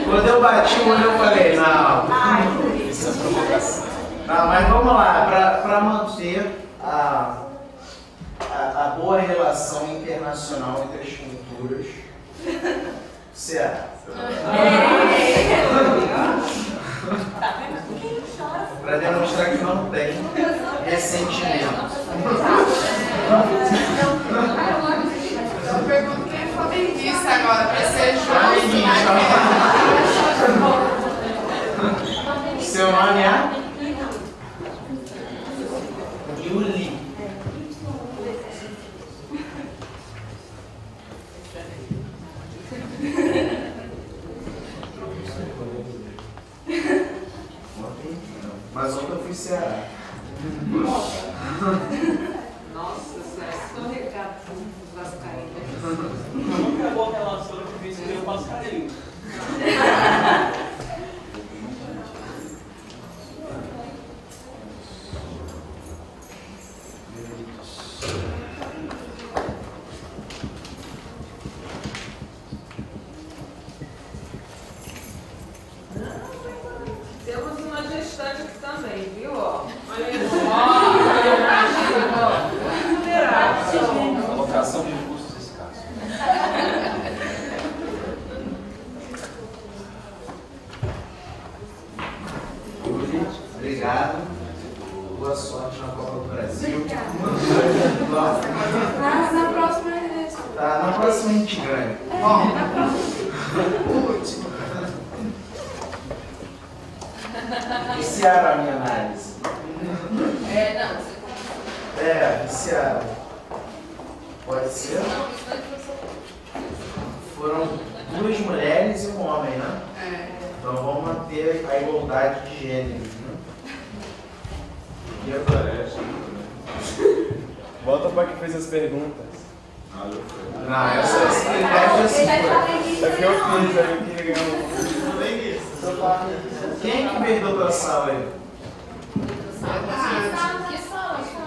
Quando eu bati o olho, eu falei, não. Isso é provocação. Não, mas vamos lá, para manter a boa relação internacional entre as culturas. Ceará. Para para demonstrar que não tem ressentimento. Eu pergunto quem é flamenguista agora, para ser justo. Seu nome é? Yuli. Mas ontem eu fui Ceará. Nossa senhora, estou recado para os vascaínos. Nunca acabou aquela história que fez que eu passarinho. Temos uma gestante aqui também, viu? Olha só. Alocação de recursos escassos. Obrigado. Boa sorte na Copa do Brasil. Na próxima é isso. Tá, na próxima a gente ganha. Bom, o último. Viciaram a minha análise. Viciaram. Pode ser? Foram 2 mulheres e um homem, né? Então vamos manter a igualdade de gêneros, né? E aparece. Volta para quem fez as perguntas. Não, essa critério já se foi. É que eu fiz, aí eu queria ganhar um. Quem é que perdeu pra sala aí?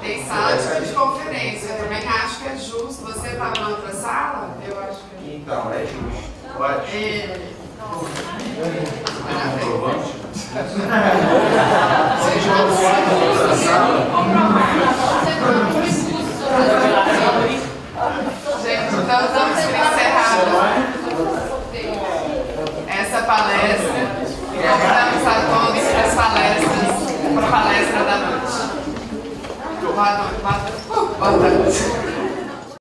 Tem sala de videoconferência. Eu também acho que é justo. Você estava na outra sala? Eu acho que Então, é justo. Pode. Você jogou lá na outra sala? Gente, então vamos encerrar essa palestra. Convidamos a todos para as palestras, para a palestra da noite. Boa noite. Boa tarde.